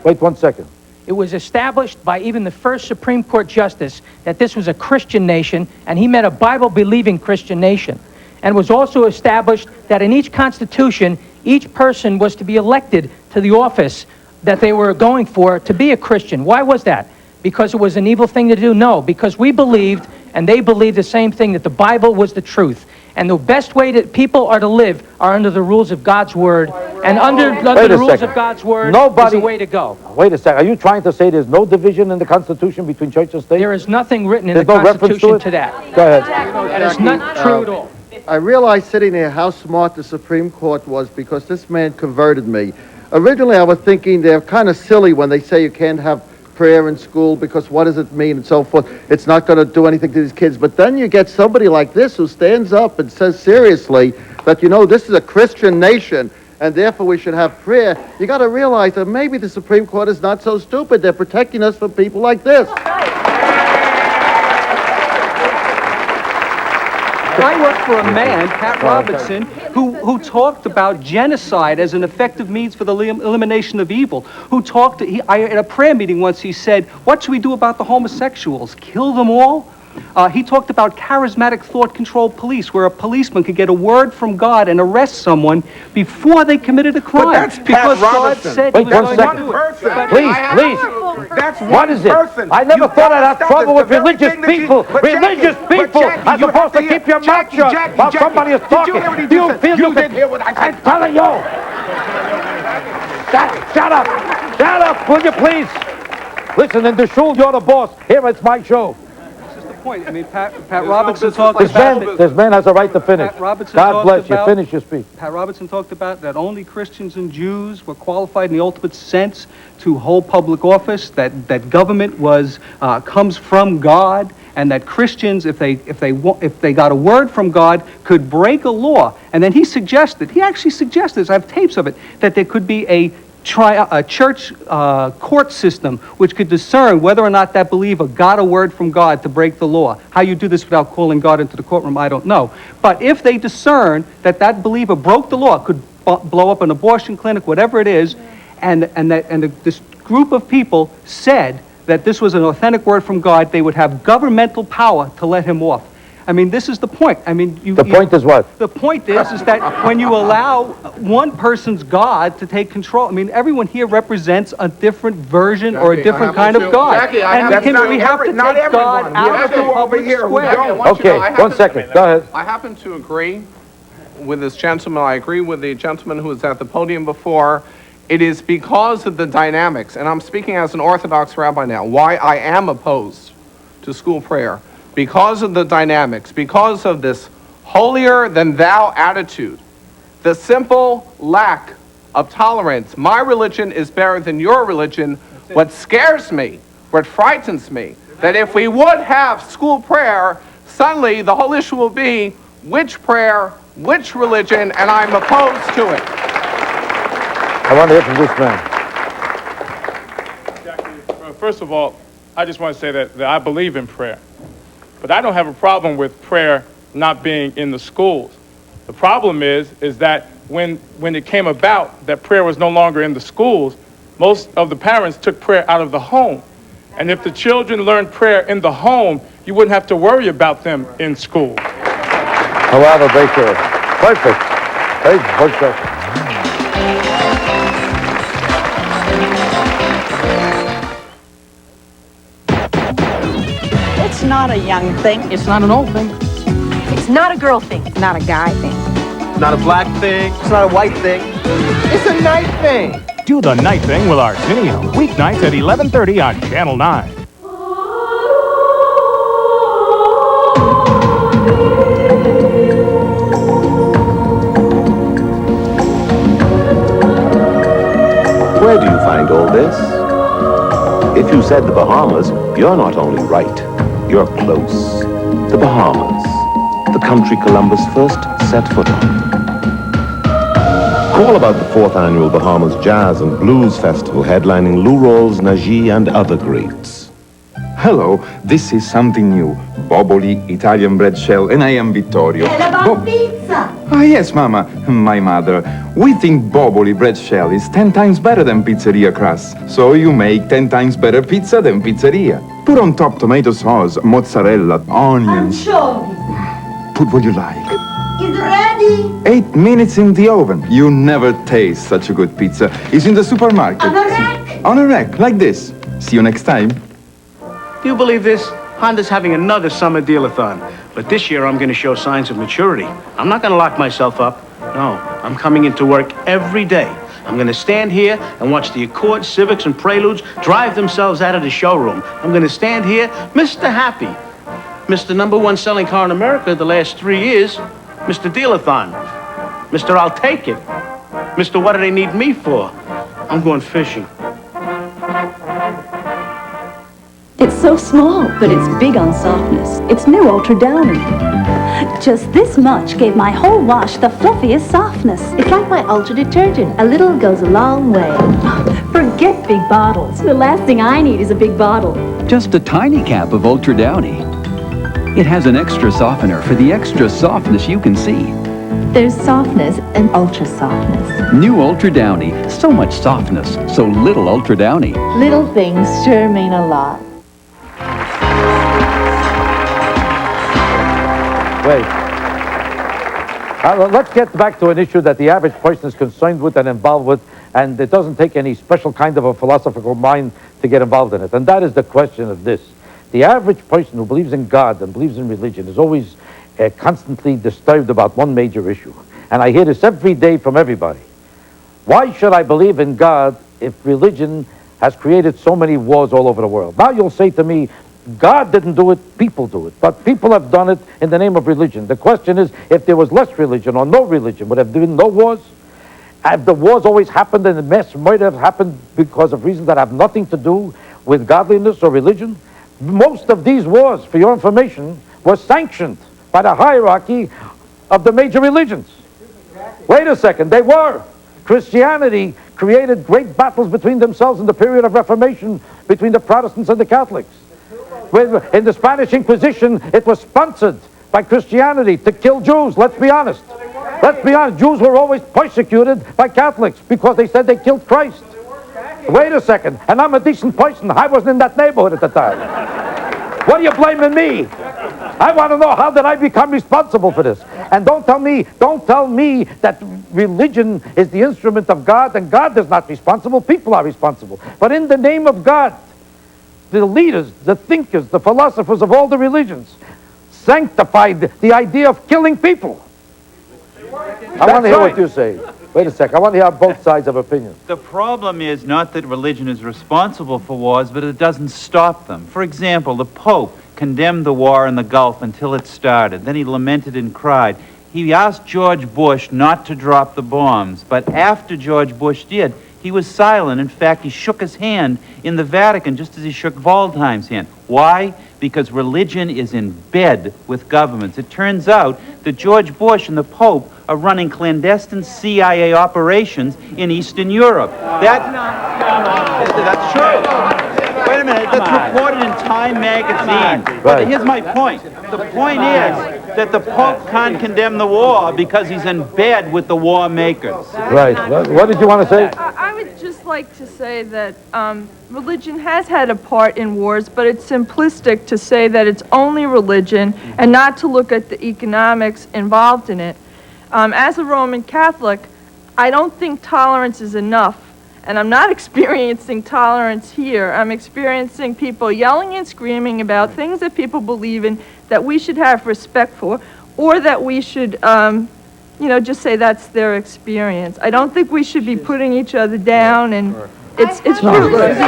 Speaker 10: Wait 1 second.
Speaker 2: It was established by even the first Supreme Court justice that this was a Christian nation, and he meant a Bible-believing Christian nation. And it was also established that in each constitution, each person was to be elected to the office that they were going for to be a Christian. Why was that? Because it was an evil thing to do? No, because we believed, and they believed the same thing, that the Bible was the truth. And the best way that people are to live are under the rules of God's Word. And under the rules of God's Word is the way to go.
Speaker 10: Wait a second. Are you trying to say there's no division in the Constitution between church and state?
Speaker 2: There is nothing written in
Speaker 10: There's
Speaker 2: the
Speaker 10: no reference
Speaker 2: Constitution
Speaker 10: to it?
Speaker 2: that.
Speaker 10: Go ahead.
Speaker 2: That is not true at all.
Speaker 6: I realized sitting there how smart the Supreme Court was because this man converted me. Originally, I was thinking they're kind of silly when they say you can't have prayer in school because what does it mean and so forth. It's not going to do anything to these kids. But then you get somebody like this who stands up and says seriously that, you know, this is a Christian nation and therefore we should have prayer. You got to realize that maybe the Supreme Court is not so stupid. They're protecting us from people like this.
Speaker 13: I worked for a man, Pat Robertson, who talked about genocide as an effective means for the elimination of evil. Who talked, at a prayer meeting once, he said, what should we do about the homosexuals? Kill them all? He talked about charismatic thought-controlled police, where a policeman could get a word from God and arrest someone before they committed a crime.
Speaker 17: But that's
Speaker 13: because
Speaker 17: Pat
Speaker 13: God
Speaker 17: Robertson.
Speaker 13: said
Speaker 10: Wait
Speaker 13: he was
Speaker 10: one
Speaker 13: going
Speaker 10: second.
Speaker 13: to do it.
Speaker 10: Please.
Speaker 17: That's
Speaker 10: What is it?
Speaker 17: person.
Speaker 10: I never
Speaker 17: You
Speaker 10: thought I'd have
Speaker 17: stop
Speaker 10: trouble
Speaker 17: this.
Speaker 10: with
Speaker 17: The very
Speaker 10: religious
Speaker 17: thing that you-
Speaker 10: people.
Speaker 17: but
Speaker 10: Religious
Speaker 17: Jackie,
Speaker 10: people
Speaker 17: Jackie,
Speaker 10: are
Speaker 17: you
Speaker 10: supposed to
Speaker 17: have
Speaker 10: keep your mouth
Speaker 17: Jackie,
Speaker 10: shut
Speaker 17: Jackie,
Speaker 10: while
Speaker 17: Jackie,
Speaker 10: somebody is
Speaker 17: did
Speaker 10: talking.
Speaker 17: you hear what he
Speaker 10: Do you
Speaker 17: just
Speaker 10: feel
Speaker 17: said? You
Speaker 10: you
Speaker 17: didn't hear what I said.
Speaker 10: I'm telling you. Shut up. Shut up, will you please? Listen, in the shul, you're the boss. Here, it's my show.
Speaker 13: Point. I mean, Pat Robertson talked about...
Speaker 10: This man has a right to finish.
Speaker 13: Pat Robertson
Speaker 10: God
Speaker 13: talked
Speaker 10: bless you.
Speaker 13: about-
Speaker 10: Finish your speech.
Speaker 13: Pat Robertson talked about that only Christians and Jews were qualified in the ultimate sense to hold public office, that government was comes from God, and that Christians, if they got a word from God, could break a law. And then he actually suggested, I have tapes of it, that there could be a church court system which could discern whether or not that believer got a word from God to break the law. How you do this without calling God into the courtroom, I don't know. But if they discern that that believer broke the law, could blow up an abortion clinic, whatever it is, and this group of people said that this was an authentic word from God, they would have governmental power to let him off. I mean, this is the point. I mean,
Speaker 10: The point is what?
Speaker 13: The point is that when you allow one person's God to take control, I mean, everyone here represents a different version or a different kind of God.
Speaker 17: Jackie,
Speaker 13: And we have to
Speaker 17: not
Speaker 13: take God
Speaker 17: everyone.
Speaker 13: out of the
Speaker 17: over
Speaker 13: public
Speaker 17: here who
Speaker 13: square.
Speaker 17: don't.
Speaker 10: Okay, 1 second. Go ahead.
Speaker 5: I happen to agree with this gentleman. I agree with the gentleman who was at the podium before. It is because of the dynamics, and I'm speaking as an Orthodox rabbi now, why I am opposed to school prayer. Because of the dynamics, because of this holier-than-thou attitude, the simple lack of tolerance. My religion is better than your religion. What scares me, what frightens me, that if we would have school prayer, suddenly the whole issue will be which prayer, which religion, and I'm opposed to it.
Speaker 10: I want to hear from this man.
Speaker 18: First of all, I just want to say that I believe in prayer. But I don't have a problem with prayer not being in the schools. The problem is that when it came about that prayer was no longer in the schools, most of the parents took prayer out of the home. And if the children learned prayer in the home, you wouldn't have to worry about them in school.
Speaker 10: Oh, wow, the baker. Perfect. Hey, perfect.
Speaker 19: It's not a young thing.
Speaker 2: It's not an old thing.
Speaker 4: It's not a girl thing. It's not a guy thing.
Speaker 17: It's not a black thing. It's not a white thing. It's a night thing.
Speaker 19: Do the Night Thing with Arsenio, weeknights at 11:30 on Channel 9.
Speaker 8: Where do you find all this? If you said the Bahamas, you're not only right, you're close. The Bahamas, the country Columbus first set foot on. All about the 4th annual Bahamas Jazz and Blues Festival headlining Lou Rawls, Najee, and other greats.
Speaker 21: Hello, this is something new. Boboli, Italian bread shell, and I am Vittorio.
Speaker 22: Pizza!
Speaker 21: Ah, yes, Mama, my mother. We think Boboli bread shell is 10 times better than pizzeria crust. So you make 10 times better pizza than pizzeria. Put on top tomato sauce, mozzarella, onions.
Speaker 22: Anchovy.
Speaker 21: Put what you like.
Speaker 22: It's ready.
Speaker 21: 8 minutes in the oven. You never taste such a good pizza. It's in the supermarket.
Speaker 22: On a rack.
Speaker 21: On a rack, like this. See you next time.
Speaker 23: Do you believe this? Honda's having another summer deal-a-thon. But this year, I'm going to show signs of maturity. I'm not going to lock myself up. No, I'm coming into work every day. I'm going to stand here and watch the Accords, Civics, and Preludes drive themselves out of the showroom. I'm going to stand here, Mr. Happy. Mr. #1 selling car in America the last 3 years. Mr. Deal-a-thon. Mr. I'll take it. Mr. What do they need me for? I'm going fishing.
Speaker 25: It's so small, but it's big on softness. It's new Ultra Downy. Just this much gave my whole wash the fluffiest softness.
Speaker 27: It's like my Ultra detergent. A little goes a long way.
Speaker 25: Forget big bottles. The last thing I need is a big bottle.
Speaker 28: Just a tiny cap of Ultra Downy. It has an extra softener for the extra softness you can see.
Speaker 27: There's softness and ultra softness.
Speaker 28: New Ultra Downy. So much softness, so little Ultra Downy.
Speaker 27: Little things sure mean a lot.
Speaker 10: Wait. Let's get back to an issue that the average person is concerned with and involved with, and it doesn't take any special kind of a philosophical mind to get involved in it. And that is the question of this. The average person who believes in God and believes in religion is always constantly disturbed about one major issue. And I hear this every day from everybody. Why should I believe in God if religion has created so many wars all over the world? Now you'll say to me, God didn't do it, people do it. But people have done it in the name of religion. The question is, if there was less religion or no religion, would have been no wars? Have the wars always happened and the mass murder have happened because of reasons that have nothing to do with godliness or religion? Most of these wars, for your information, were sanctioned by the hierarchy of the major religions. Wait a second, they were. Christianity created great battles between themselves in the period of Reformation between the Protestants and the Catholics. In the Spanish Inquisition, it was sponsored by Christianity to kill Jews. Let's be honest. Let's be honest. Jews were always persecuted by Catholics because they said they killed Christ. Wait a second. And I'm a decent person. I wasn't in that neighborhood at the time. What are you blaming me? I want to know, how did I become responsible for this? And don't tell me that religion is the instrument of God and God is not responsible. People are responsible. But in the name of God, the leaders, the thinkers, the philosophers of all the religions sanctified the idea of killing people. I want to hear what you say. Wait a sec. I want to hear both sides of opinion.
Speaker 14: The problem is not that religion is responsible for wars, but it doesn't stop them. For example, the Pope condemned the war in the Gulf until it started. Then he lamented and cried. He asked George Bush not to drop the bombs, but after George Bush did, he was silent. In fact, he shook his hand in the Vatican just as he shook Waldheim's hand. Why? Because religion is in bed with governments. It turns out that George Bush and the Pope are running clandestine CIA operations in Eastern Europe. That's true. Wait a minute, that's reported in Time magazine. But here's my point. The point is that the Pope can't condemn the war because he's in bed with the war makers.
Speaker 10: Right. What did you want to say?
Speaker 29: I would just like to say that religion has had a part in wars, but it's simplistic to say that it's only religion and not to look at the economics involved in it. As a Roman Catholic, I don't think tolerance is enough. And I'm not experiencing tolerance here. I'm experiencing people yelling and screaming about things that people believe in that we should have respect for. or that we should, just say that's their experience. I don't think we should be putting each other down, and it's fruitless.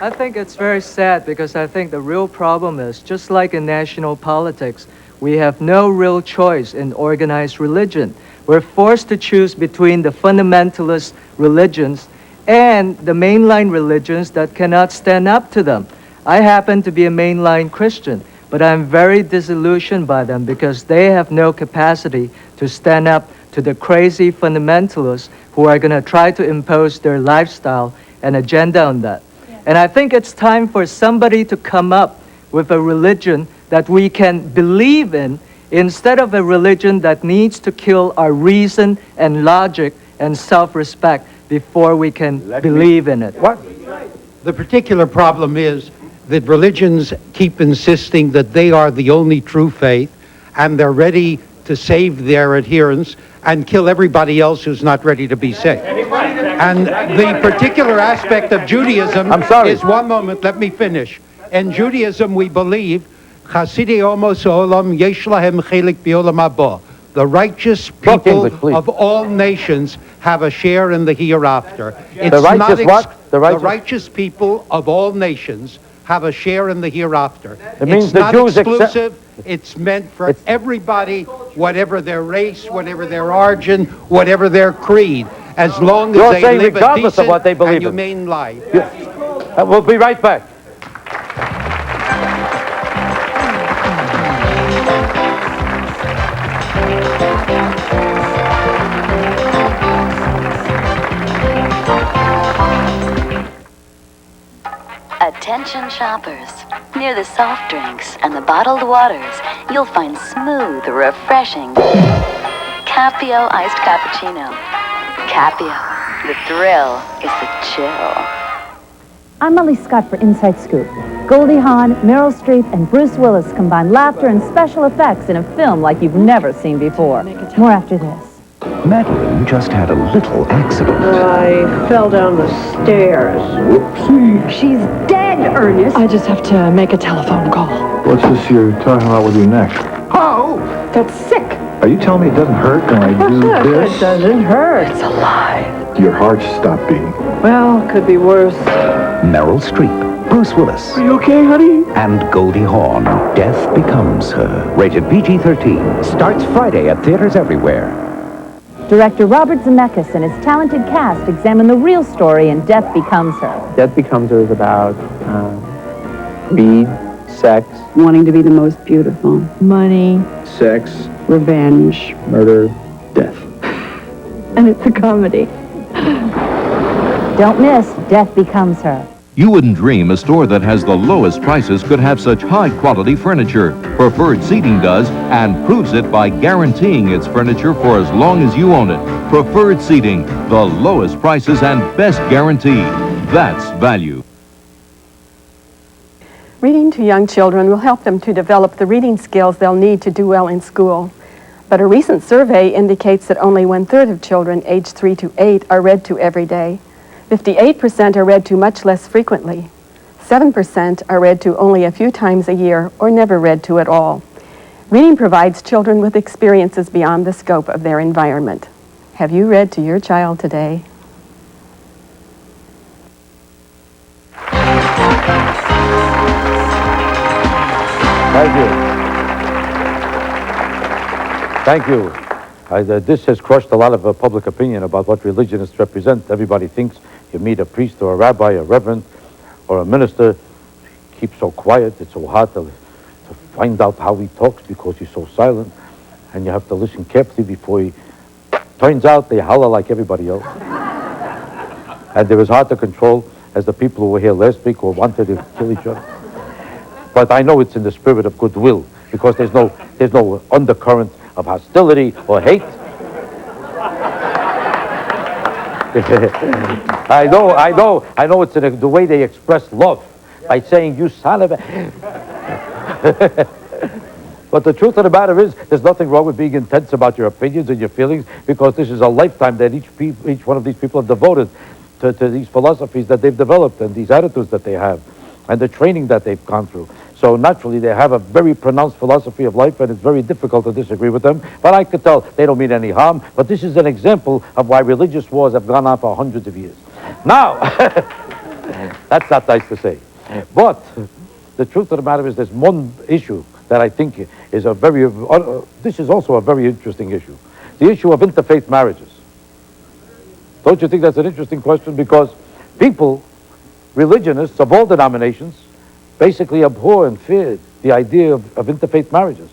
Speaker 1: I think it's very sad because I think the real problem is, just like in national politics, we have no real choice in organized religion. We're forced to choose between the fundamentalist religions and the mainline religions that cannot stand up to them. I happen to be a mainline Christian, but I'm very disillusioned by them because they have no capacity to stand up to the crazy fundamentalists who are going to try to impose their lifestyle and agenda on that. And I think it's time for somebody to come up with a religion that we can believe in instead of a religion that needs to kill our reason and logic and self-respect before we can believe in it.
Speaker 3: What? The particular problem is that religions keep insisting that they are the only true faith, and they're ready to save their adherents and kill everybody else who's not ready to be saved. And the particular aspect of Judaism is, one moment, let me finish. In Judaism, we believe the righteous people of all nations have a share in the hereafter.
Speaker 10: The righteous what?
Speaker 3: The righteous people of all nations have a share in the hereafter.
Speaker 10: It means
Speaker 3: it's
Speaker 10: the
Speaker 3: not
Speaker 10: Jews
Speaker 3: exclusive. It's meant for everybody, whatever their race, whatever their origin, whatever their creed, as long as they live a decent
Speaker 10: of what they believe
Speaker 3: and humane life.
Speaker 10: We'll be right back.
Speaker 7: Attention shoppers. Near the soft drinks and the bottled waters, you'll find smooth, refreshing Capio iced cappuccino. Capio. The thrill is the chill.
Speaker 25: I'm Molly Scott for Inside Scoop. Goldie Hawn, Meryl Streep, and Bruce Willis combine laughter and special effects in a film like you've never seen before. More after this.
Speaker 26: Madeline just had a little accident.
Speaker 11: I fell down the stairs.
Speaker 26: Whoopsie.
Speaker 11: She's dead, Ernest. I just have to make a telephone call.
Speaker 12: What's this you're talking about with your neck?
Speaker 11: Oh, that's sick.
Speaker 12: Are you telling me it doesn't hurt when I do this?
Speaker 11: It doesn't hurt. It's alive.
Speaker 12: Your heart stopped beating.
Speaker 11: Well, could be worse.
Speaker 26: Meryl Streep, Bruce Willis.
Speaker 11: Are you okay, honey?
Speaker 26: And Goldie Hawn. Death Becomes Her. Rated PG-13. Starts Friday at theaters everywhere.
Speaker 25: Director Robert Zemeckis and his talented cast examine the real story in Death Becomes Her.
Speaker 15: Death Becomes Her is about greed, sex,
Speaker 11: Wanting to be the most beautiful. Money.
Speaker 15: sex,
Speaker 11: Revenge.
Speaker 15: murder, death.
Speaker 11: And it's a comedy.
Speaker 25: Don't miss Death Becomes Her.
Speaker 16: You wouldn't dream a store that has the lowest prices could have such high-quality furniture. Preferred Seating does, and proves it by guaranteeing its furniture for as long as you own it. Preferred Seating, the lowest prices and best guarantee. That's value.
Speaker 20: Reading to young children will help them to develop the reading skills they'll need to do well in school. But a recent survey indicates that only 1/3 of children aged 3 to 8 are read to every day. 58% are read to much less frequently. 7% are read to only a few times a year or never read to at all. Reading provides children with experiences beyond the scope of their environment. Have you read to your child today?
Speaker 10: Thank you. Thank you. This has crushed a lot of public opinion about what religionists represent. Everybody thinks you meet a priest or a rabbi, a reverend, or a minister, keep so quiet, it's so hard to find out how he talks because he's so silent, and you have to listen carefully before he... Turns out they holler like everybody else. And it was hard to control as the people who were here last week who wanted to kill each other. But I know it's in the spirit of goodwill because there's no undercurrent of hostility or hate. I know it's in the way they express love by saying, you son of a... But the truth of the matter is, there's nothing wrong with being intense about your opinions and your feelings because this is a lifetime that each one of these people have devoted to these philosophies that they've developed and these attitudes that they have and the training that they've gone through. So naturally, they have a very pronounced philosophy of life, and it's very difficult to disagree with them. But I could tell they don't mean any harm. But this is an example of why religious wars have gone on for hundreds of years. Now, that's not nice to say. But the truth of the matter is there's one issue that I think is a very, this is also a very interesting issue. The issue of interfaith marriages. Don't you think that's an interesting question? Because people, religionists of all denominations, basically abhor and fear the idea of interfaith marriages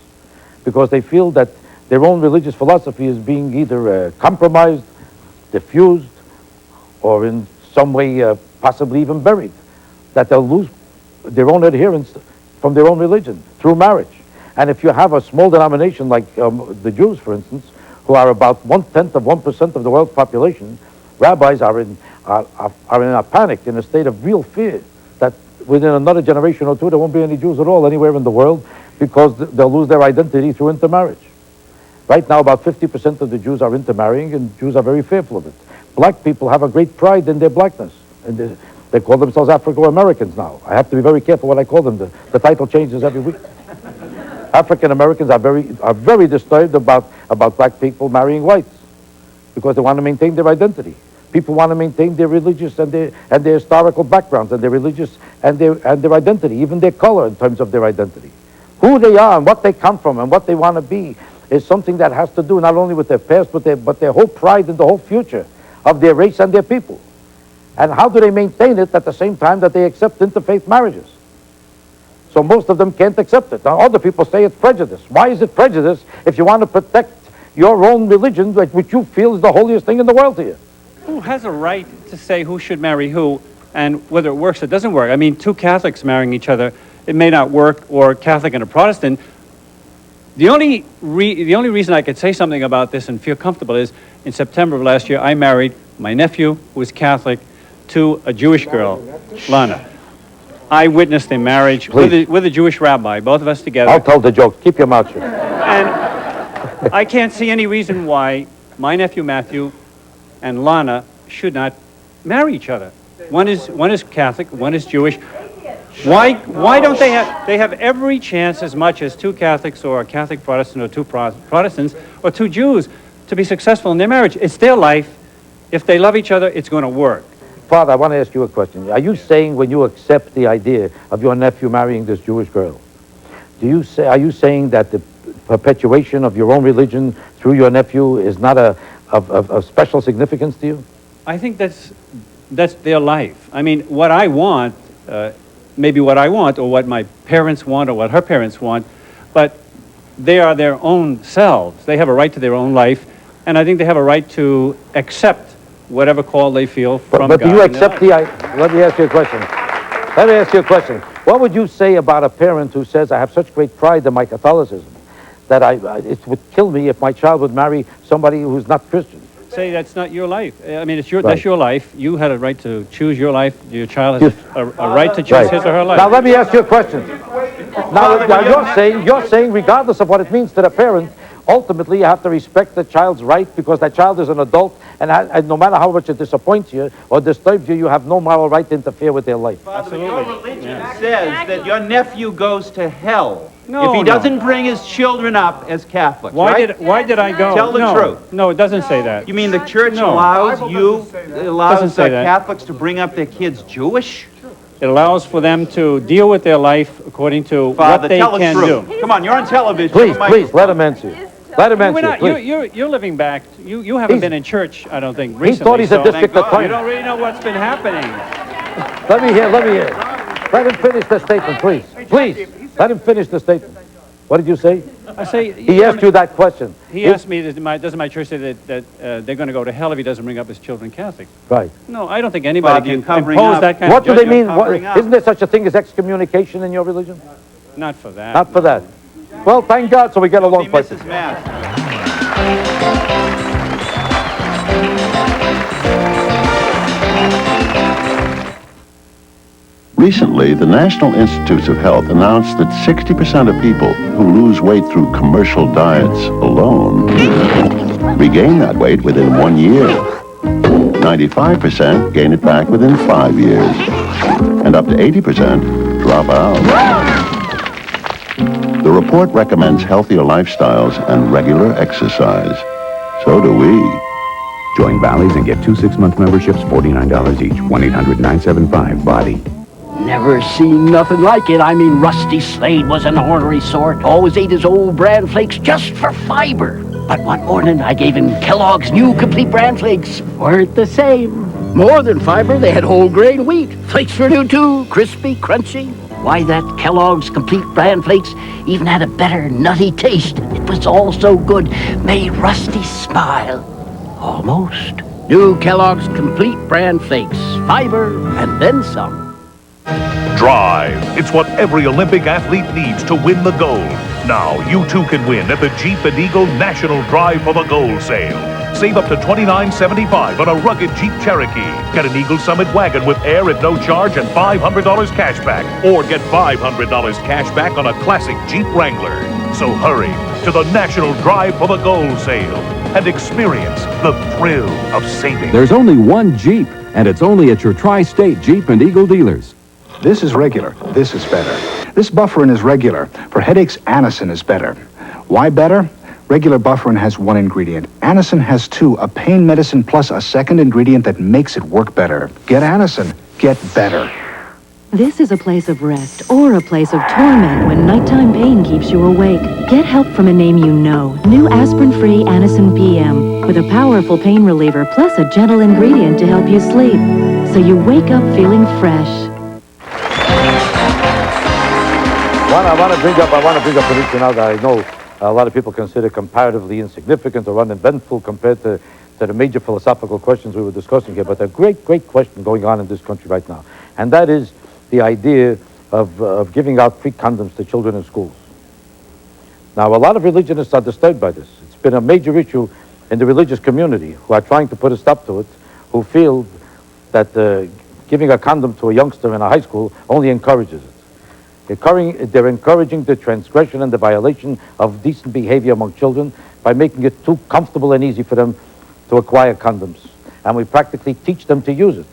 Speaker 10: because they feel that their own religious philosophy is being either compromised, diffused, or in some way possibly even buried, that they'll lose their own adherence from their own religion through marriage. And if you have a small denomination like the Jews, for instance, who are about 1/10% of the world's population, rabbis are in a panic, in a state of real fear that within another generation or two there won't be any Jews at all anywhere in the world because they'll lose their identity through intermarriage. Right now about 50% of the Jews are intermarrying, and Jews are very fearful of it. Black people have a great pride in their blackness, and they call themselves Afro-Americans now. I have to be very careful what I call them. The title changes every week. African Americans are very disturbed about black people marrying whites because they want to maintain their identity. People want to maintain their religious and their historical backgrounds and their religious and their identity, even their color in terms of their identity. Who they are and what they come from and what they want to be is something that has to do not only with their past but their whole pride in the whole future of their race and their people. And how do they maintain it at the same time that they accept interfaith marriages? So most of them can't accept it. Now other people say it's prejudice. Why is it prejudice if you want to protect your own religion, which you feel is the holiest thing in the world to you?
Speaker 2: Who has a right to say who should marry who and whether it works or doesn't work? I mean, two Catholics marrying each other, it may not work, or a Catholic and a Protestant. The only reason I could say something about this and feel comfortable is in September of last year, I married my nephew, who is Catholic, to a Jewish girl, Lana. I witnessed their marriage with a Jewish rabbi, both of us together.
Speaker 10: I'll tell the joke. Keep your mouth shut.
Speaker 2: And I can't see any reason why my nephew Matthew and Lana should not marry each other. One is Catholic, one is Jewish. Why don't they have every chance as much as two Catholics or a Catholic Protestant or two Protestants or two Jews to be successful in their marriage? It's their life. If they love each other, it's going to work.
Speaker 10: Father, I want to ask you a question. Are you saying when you accept the idea of your nephew marrying this Jewish girl, are you saying that the perpetuation of your own religion through your nephew is not of special significance to you?
Speaker 2: I think that's their life. I mean, what I want, maybe what I want, or what my parents want, or what her parents want, but they are their own selves. They have a right to their own life, and I think they have a right to accept whatever call they feel from God.
Speaker 10: But do you accept let me ask you a question. Let me ask you a question. What would you say about a parent who says, I have such great pride in my Catholicism that it would kill me if my child would marry somebody who's not Christian?
Speaker 2: Say that's not your life. I mean, that's your life. You had a right to choose your life. Your child has a right to choose his or her life.
Speaker 10: Now let me ask you a question. Now you're saying regardless of what it means to the parent, ultimately you have to respect the child's right because that child is an adult, and no matter how much it disappoints you or disturbs you, you have no moral right to interfere with their life.
Speaker 14: Absolutely. Your religion says that your nephew goes to hell if he doesn't bring his children up as Catholics.
Speaker 2: Why did I go?
Speaker 14: Tell the truth.
Speaker 2: No, it doesn't say that.
Speaker 14: You mean the church allows Catholics to bring up their kids Jewish?
Speaker 2: It allows for them to deal with their life according to what they can do.
Speaker 14: Come on, you're on television.
Speaker 10: Please, let him answer you. Let him answer you,
Speaker 2: You're living back. You haven't been in church, I don't think, recently.
Speaker 10: He thought he's a district attorney.
Speaker 2: You don't really know what's been happening.
Speaker 10: Let me hear. Let him finish the statement, please. Please, let him finish the statement. What did you say?
Speaker 2: I say...
Speaker 10: He asked you that question.
Speaker 2: He asked me, doesn't my church say that they're going to go to hell if he doesn't bring up his children Catholic?
Speaker 10: Right.
Speaker 2: No, I don't think anybody can impose that kind of
Speaker 10: judgment. What do they mean? Isn't there such a thing as excommunication in your religion?
Speaker 2: Not for that.
Speaker 10: Not for that. Well, thank God, so we get along quite
Speaker 14: Mrs. Mass.
Speaker 8: Recently, the National Institutes of Health announced that 60% of people who lose weight through commercial diets alone regain that weight within 1 year. 95% gain it back within 5 years. And up to 80% drop out. The report recommends healthier lifestyles and regular exercise. So do we.
Speaker 4: Join Bally's and get 2 6-month memberships, $49 each. 1-800-975-BODY.
Speaker 5: Never seen nothing like it. I mean, Rusty Slade was an ornery sort. Always ate his old bran flakes just for fiber. But one morning, I gave him Kellogg's new complete bran flakes. Weren't the same. More than fiber, they had whole grain wheat. Flakes were new too, crispy, crunchy. Why, that Kellogg's complete bran flakes even had a better nutty taste. It was all so good, made Rusty smile. Almost. New Kellogg's complete bran flakes. Fiber and then some.
Speaker 6: Drive. It's what every Olympic athlete needs to win the gold. Now, you too can win at the Jeep and Eagle National Drive for the Gold sale. Save up to $29.75 on a rugged Jeep Cherokee. Get an Eagle Summit wagon with air at no charge and $500 cash back. Or get $500 cash back on a classic Jeep Wrangler. So hurry to the National Drive for the Gold sale and experience the thrill of saving.
Speaker 28: There's only one Jeep, and it's only at your tri-state Jeep and Eagle dealers.
Speaker 12: This is regular. This is better. This Bufferin is regular. For headaches, Anacin is better. Why better? Regular Bufferin has one ingredient. Anacin has two, a pain medicine plus a second ingredient that makes it work better. Get Anacin. Get better.
Speaker 25: This is a place of rest or a place of torment when nighttime pain keeps you awake. Get help from a name you know. New aspirin-free Anacin PM with a powerful pain reliever plus a gentle ingredient to help you sleep. So you wake up feeling fresh.
Speaker 10: I want to bring up an issue now that I know a lot of people consider comparatively insignificant or uneventful compared to the major philosophical questions we were discussing here, but a great question going on in this country right now. And that is the idea of giving out free condoms to children in schools. Now, a lot of religionists are disturbed by this. It's been a major issue in the religious community who are trying to put a stop to it, who feel that giving a condom to a youngster in a high school only encourages it. They're encouraging the transgression and the violation of decent behavior among children by making it too comfortable and easy for them to acquire condoms. And we practically teach them to use it.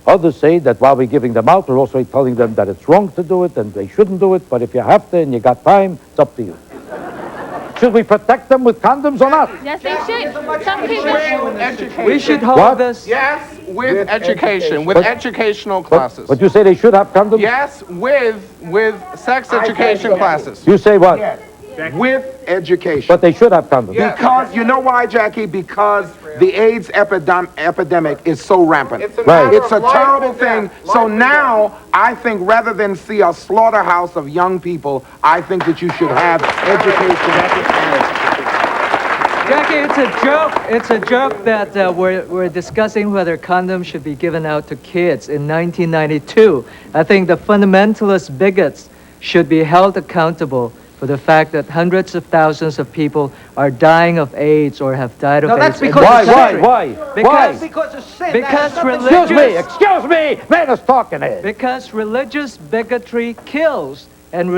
Speaker 10: Others say that while we're giving them out, we're also telling them that it's wrong to do it and they shouldn't do it, but if you have to and you got time, it's up to you. Should we protect them with condoms or not?
Speaker 9: Yes, we should. Some people.
Speaker 1: We should hold this.
Speaker 13: Yes, with education, with educational classes.
Speaker 10: But you say they should have condoms?
Speaker 13: Yes, with sex education classes.
Speaker 10: You say what?
Speaker 13: Yes. With education.
Speaker 10: But they should have condoms.
Speaker 13: Because, you know why, Jackie? Because the AIDS epidemic is so rampant. It's a terrible thing. So now, I think rather than see a slaughterhouse of young people, I think that you should have education.
Speaker 1: Jackie, it's a joke that we're discussing whether condoms should be given out to kids in 1992. I think the fundamentalist bigots should be held accountable for the fact that hundreds of thousands of people are dying of AIDS or have died of AIDS.
Speaker 10: That's because Why?
Speaker 1: Because
Speaker 10: of sin.
Speaker 1: Because religious...
Speaker 10: Excuse me, man is talking here.
Speaker 1: Because religious bigotry kills, and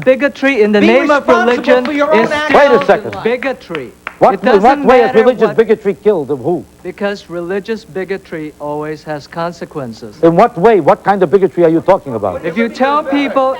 Speaker 1: bigotry in the name of religion is still bigotry.
Speaker 10: In what way is religious bigotry killed? Of who?
Speaker 1: Because religious bigotry always has consequences.
Speaker 10: In what way? What kind of bigotry are you talking about?
Speaker 1: If you tell people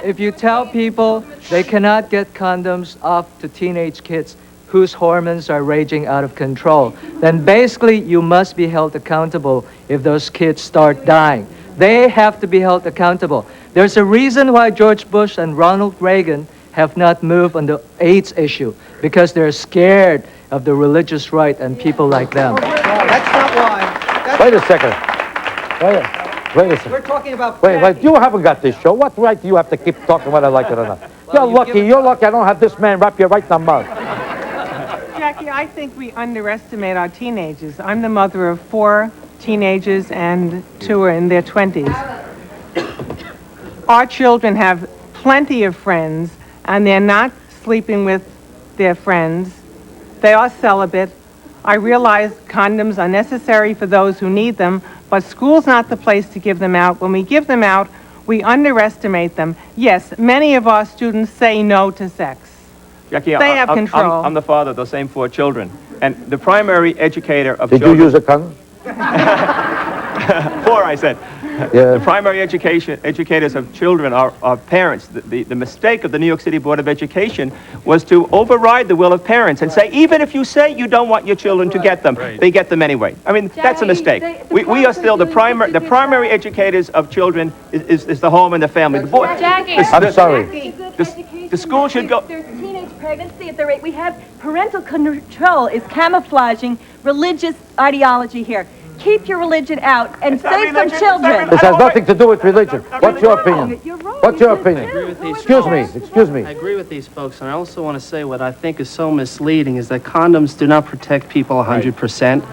Speaker 1: they cannot get condoms off to teenage kids whose hormones are raging out of control, then basically you must be held accountable if those kids start dying. They have to be held accountable. There's a reason why George Bush and Ronald Reagan have not moved on the AIDS issue, because they're scared of the religious right and people like them.
Speaker 17: That's not why.
Speaker 10: Wait a second. Wait a second.
Speaker 17: We're talking about...
Speaker 10: Wait, you haven't got this show. What right do you have to keep talking whether I like it or not? You're lucky I don't have this man wrap you right in the mouth.
Speaker 18: Jackie, I think we underestimate our teenagers. I'm the mother of 4 teenagers and 2 are in their 20s. Our children have plenty of friends, and they're not sleeping with their friends. They are celibate. I realize condoms are necessary for those who need them, but school's not the place to give them out. When we give them out, we underestimate them. Yes, many of our students say no to sex.
Speaker 19: Jackie,
Speaker 18: They have control.
Speaker 19: I'm the father of those same 4 children, and the primary educator of
Speaker 10: Did
Speaker 19: children...
Speaker 10: you use a condom?
Speaker 19: 4, I said. The primary educators of children are parents. The mistake of the New York City Board of Education was to override the will of parents and say, even if you say you don't want your children to get them, they get them anyway. I mean, that's a mistake. We are still the primary educators of children is the home and the family. The board,
Speaker 10: I'm sorry.
Speaker 19: The school should go.
Speaker 3: There's teenage pregnancy at the rate we have. Parental control is camouflaging religious ideology here. Keep your religion out and save some children.
Speaker 10: This has nothing to do with religion. What's your opinion? What's your opinion? Excuse me.
Speaker 7: I agree with these folks, and I also want to say what I think is so misleading is that condoms do not protect people 100%.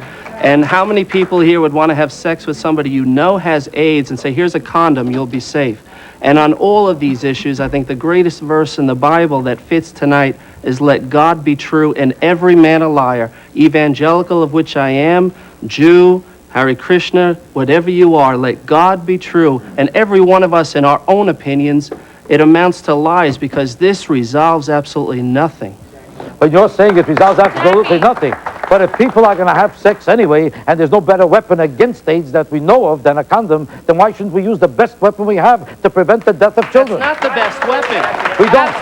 Speaker 7: And how many people here would want to have sex with somebody you know has AIDS and say, here's a condom, you'll be safe? And on all of these issues, I think the greatest verse in the Bible that fits tonight is let God be true and every man a liar, evangelical of which I am, Jew, Hare Krishna, whatever you are, let God be true, and every one of us in our own opinions, it amounts to lies because this resolves absolutely nothing.
Speaker 10: But you're saying it resolves absolutely nothing. But if people are going to have sex anyway, and there's no better weapon against AIDS that we know of than a condom, then why shouldn't we use the best weapon we have to prevent the death of children?
Speaker 7: That's not the best weapon.
Speaker 10: We don't.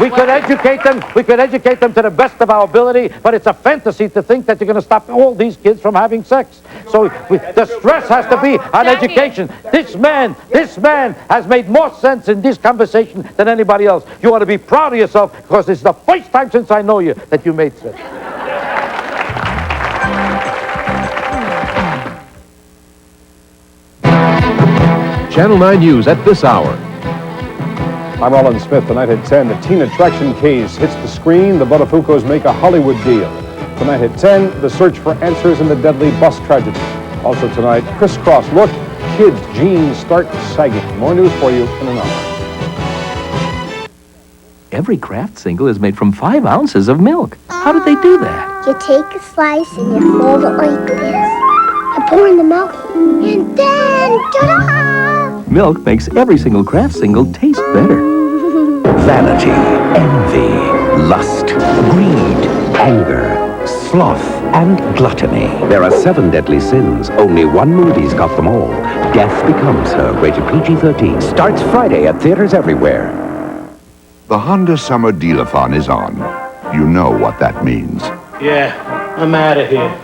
Speaker 10: We could educate them. We could educate them to the best of our ability, but it's a fantasy to think that you're going to stop all these kids from having sex. So the stress has to be on education. This man has made more sense in this conversation than anybody else. You ought to be proud of yourself because it's the first time since I know you that you made sense.
Speaker 16: Channel 9 News at this hour.
Speaker 17: I'm Roland Smith. Tonight at 10, the teen attraction case hits the screen. The Buttafuoco's make a Hollywood deal. Tonight at 10, the search for answers in the deadly bus tragedy. Also tonight, crisscross look, kids' jeans start sagging. More news for you in an hour.
Speaker 21: Every Kraft single is made from 5 ounces of milk. How did they do that?
Speaker 22: You take a slice and you fold it like this. You pour in the milk, and then, ta-da!
Speaker 21: Milk makes every single Kraft single taste better.
Speaker 26: Vanity, envy, lust, greed, anger, sloth, and gluttony. There are 7 deadly sins. Only one movie's got them all. Death Becomes Her, rated PG-13. Starts Friday at theaters everywhere.
Speaker 8: The Honda Summer Deal-a-thon is on. You know what that means.
Speaker 23: Yeah, I'm out of here.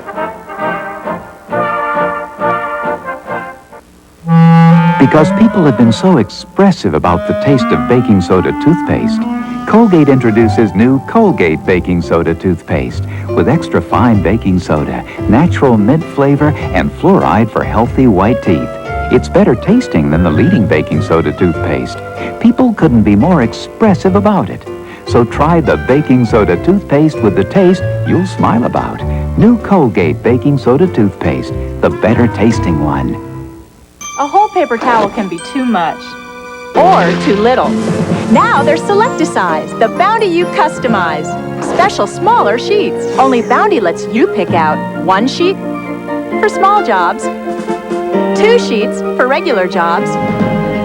Speaker 28: Because people have been so expressive about the taste of baking soda toothpaste, Colgate introduces new Colgate Baking Soda Toothpaste with extra fine baking soda, natural mint flavor, and fluoride for healthy white teeth. It's better tasting than the leading baking soda toothpaste. People couldn't be more expressive about it. So try the baking soda toothpaste with the taste you'll smile about. New Colgate Baking Soda Toothpaste, the better tasting one.
Speaker 24: A whole paper towel can be too much or too little. Now there's Selecticize, the Bounty you customize. Special smaller sheets. Only Bounty lets you pick out 1 sheet for small jobs, 2 sheets for regular jobs,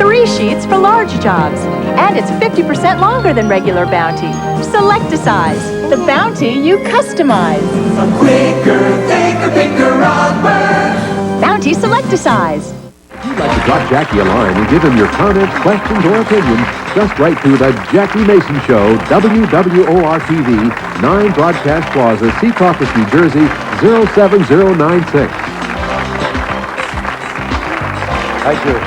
Speaker 24: 3 sheets for large jobs. And it's 50% longer than regular Bounty. Selecticize, the Bounty you customize. A quicker, thicker, bigger onward. Bounty Selecticize.
Speaker 16: If you'd like to drop Jackie a line and give him your comments, questions, or opinions, just write to The Jackie Mason Show, WWOR-TV, 9 Broadcast Plaza, Secaucus, New Jersey, 07096.
Speaker 10: Thank you.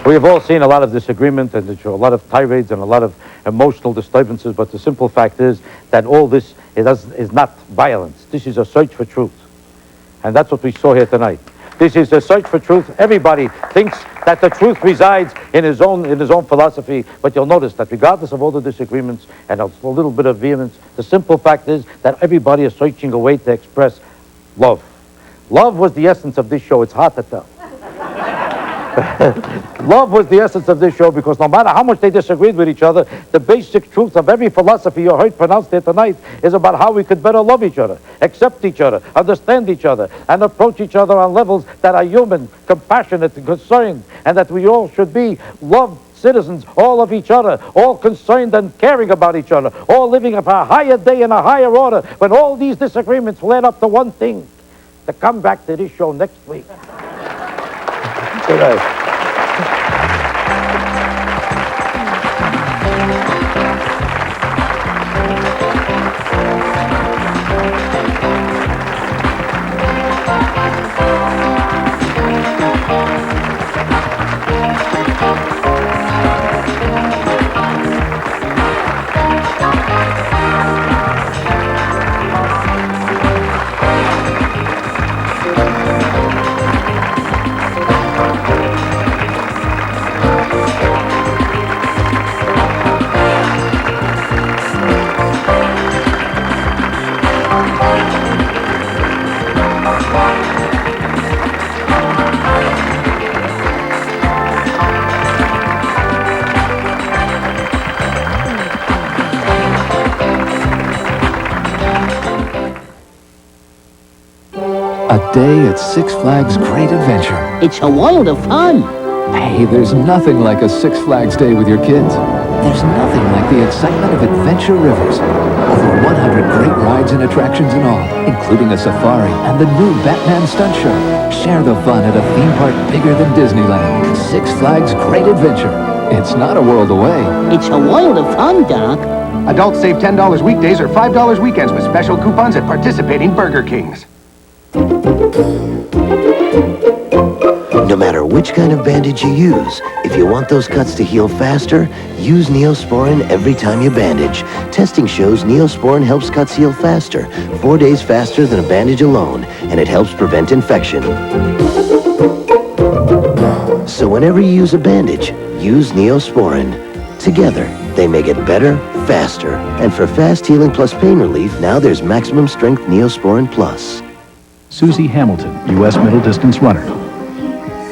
Speaker 10: We have all seen a lot of disagreement and a lot of tirades and a lot of emotional disturbances, but the simple fact is that all this is not violence. This is a search for truth. And that's what we saw here tonight. This is a search for truth. Everybody thinks that the truth resides in his own philosophy, but you'll notice that regardless of all the disagreements and a little bit of vehemence, the simple fact is that everybody is searching a way to express love. Love was the essence of this show. It's hard to tell. Love was the essence of this show because no matter how much they disagreed with each other, the basic truth of every philosophy you heard pronounced here tonight is about how we could better love each other, accept each other, understand each other, and approach each other on levels that are human, compassionate, and concerned, and that we all should be loved citizens, all of each other, all concerned and caring about each other, all living for a higher day and a higher order, when all these disagreements led up to one thing, to come back to this show next week Good night.
Speaker 2: A day at Six Flags Great Adventure.
Speaker 4: It's a world of fun.
Speaker 2: Hey, there's nothing like a Six Flags day with your kids. There's nothing like the excitement of Adventure Rivers. Over 100 great rides and attractions in all, including a safari and the new Batman stunt show. Share the fun at a theme park bigger than Disneyland. Six Flags Great Adventure. It's not a world away.
Speaker 4: It's a world of fun, Doc.
Speaker 5: Adults save $10 weekdays or $5 weekends with special coupons at participating Burger Kings.
Speaker 11: No matter which kind of bandage you use, if you want those cuts to heal faster, use Neosporin every time you bandage. Testing shows Neosporin helps cuts heal faster, 4 days faster than a bandage alone, and it helps prevent infection. So whenever you use a bandage, use Neosporin. Together, they make it better, faster. And for fast healing plus pain relief, now there's maximum strength Neosporin Plus.
Speaker 14: Susie Hamilton, U.S. middle distance runner.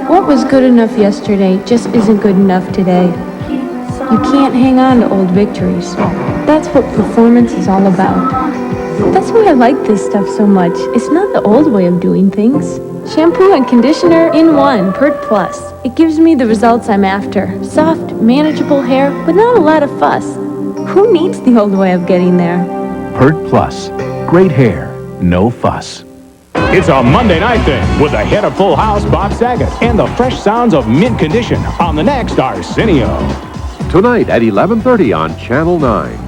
Speaker 15: What was good enough yesterday just isn't good enough today. You can't hang on to old victories. That's what performance is all about. That's why I like this stuff so much. It's not the old way of doing things. Shampoo and conditioner in one, Pert Plus. It gives me the results I'm after. Soft, manageable hair with not a lot of fuss. Who needs the old way of getting there?
Speaker 14: Pert Plus. Great hair, no fuss.
Speaker 20: It's a Monday night thing with the head of Full House, Bob Saget, and the fresh sounds of mint condition on the next Arsenio.
Speaker 27: Tonight at 11:30 on Channel 9.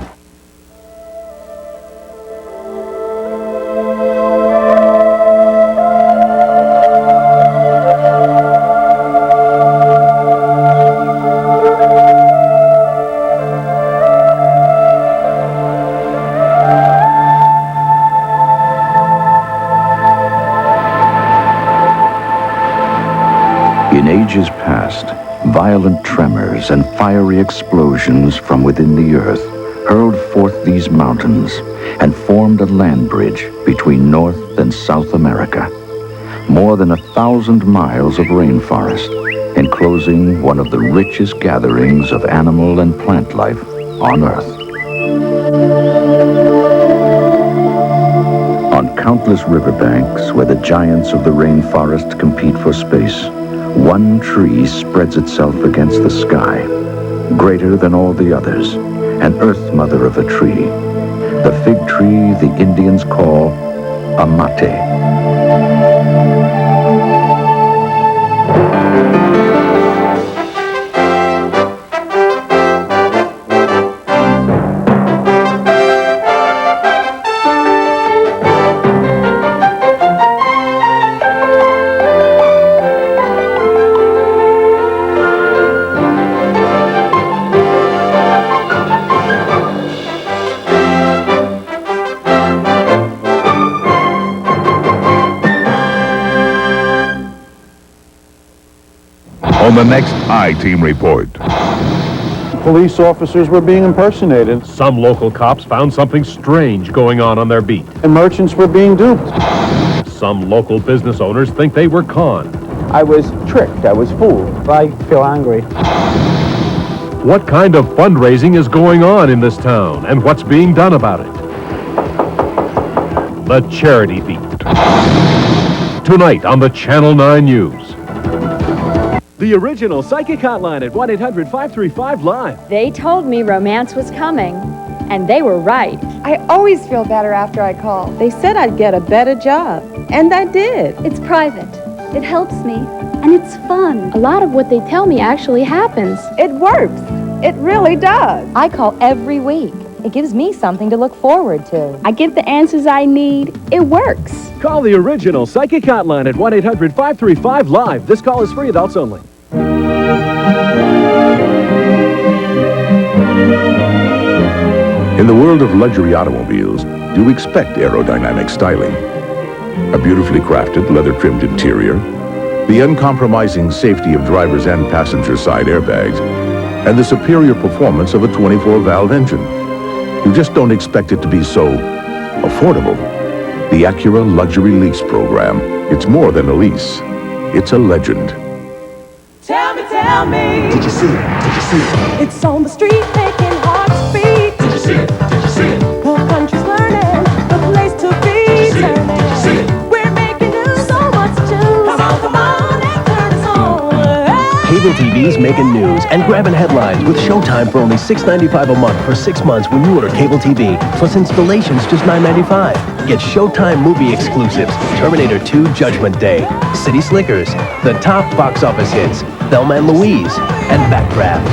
Speaker 26: In ages past, violent tremors and fiery explosions from within the earth hurled forth these mountains and formed a land bridge between North and South America. More than 1,000 miles of rainforest, enclosing one of the richest gatherings of animal and plant life on Earth. On countless riverbanks where the giants of the rainforest compete for space, one tree spreads itself against the sky, greater than all the others, an earth mother of a tree. The fig tree the Indians call amate.
Speaker 6: On the next I-Team report.
Speaker 17: Police officers were being impersonated.
Speaker 27: Some local cops found something strange going on their beat.
Speaker 17: And merchants were being duped.
Speaker 27: Some local business owners think they were conned.
Speaker 29: I was tricked. I was fooled. I feel angry.
Speaker 27: What kind of fundraising is going on in this town, and what's being done about it? The Charity Beat. Tonight on the Channel 9 News.
Speaker 30: The original psychic hotline at 1-800-535-LIVE.
Speaker 24: They told me romance was coming, and they were right.
Speaker 31: I always feel better after I call.
Speaker 18: They said I'd get a better job, and I did.
Speaker 31: It's private. It helps me.
Speaker 15: And it's fun. A lot of what they tell me actually happens.
Speaker 31: It works. It really does.
Speaker 1: I call every week. It gives me something to look forward to.
Speaker 15: I get the answers I need. It works.
Speaker 30: Call the original Psychic Hotline at 1-800-535-LIVE. This call is free, adults only.
Speaker 3: In the world of luxury automobiles, do expect aerodynamic styling. A beautifully crafted, leather-trimmed interior, the uncompromising safety of drivers and passenger side airbags, and the superior performance of a 24-valve engine. You just don't expect it to be so affordable. The Acura Luxury Lease Program. It's more than a lease. It's a legend.
Speaker 7: Tell me.
Speaker 3: Did you see it? Did you see it?
Speaker 7: It's on the street making hearts beat.
Speaker 3: Did you see it? Did you see it?
Speaker 7: The country's learning, the place to be turning.
Speaker 3: Did you see it?
Speaker 7: We're making news, so much to choose. Come on, and turn us on.
Speaker 8: Cable TV's making news and grabbing headlines with Showtime for only $6.95 a month for 6 months when you order cable TV. Plus installations just $9.95. Get Showtime movie exclusives, Terminator 2 Judgment Day, City Slickers, the top box office hits, Thelma and Louise, and Backdraft.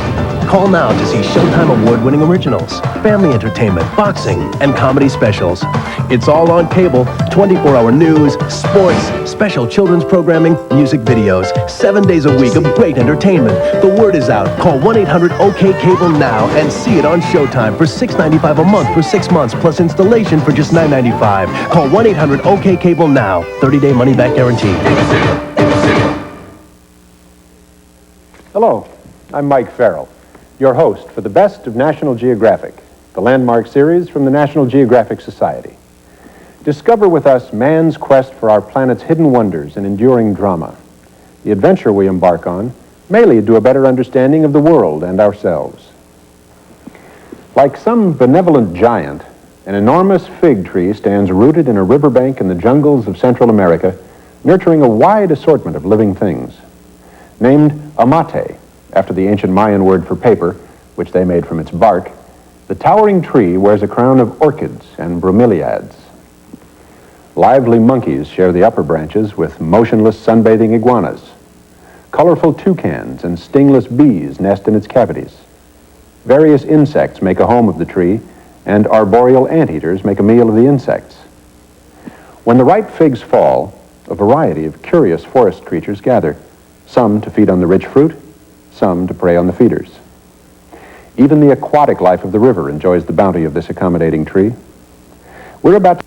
Speaker 8: Call now to see Showtime award-winning originals, family entertainment, boxing, and comedy specials. It's all on cable, 24-hour news, sports, special children's programming, music videos, 7 days a week of great entertainment. The word is out. Call 1-800-OK-CABLE now and see it on Showtime for $6.95 a month for 6 months plus installation for just $9.95. Call 1-800-OK-CABLE now. 30-day money-back guarantee.
Speaker 17: Hello, I'm Mike Farrell, your host for the Best of National Geographic, the landmark series from the National Geographic Society. Discover with us man's quest for our planet's hidden wonders and enduring drama. The adventure we embark on may lead to a better understanding of the world and ourselves. Like some benevolent giant, an enormous fig tree stands rooted in a riverbank in the jungles of Central America, nurturing a wide assortment of living things. Named amate, after the ancient Mayan word for paper, which they made from its bark, the towering tree wears a crown of orchids and bromeliads. Lively monkeys share the upper branches with motionless sunbathing iguanas. Colorful toucans and stingless bees nest in its cavities. Various insects make a home of the tree, and arboreal anteaters make a meal of the insects. When the ripe figs fall, a variety of curious forest creatures gather, some to feed on the rich fruit, some to prey on the feeders. Even the aquatic life of the river enjoys the bounty of this accommodating tree. We're about to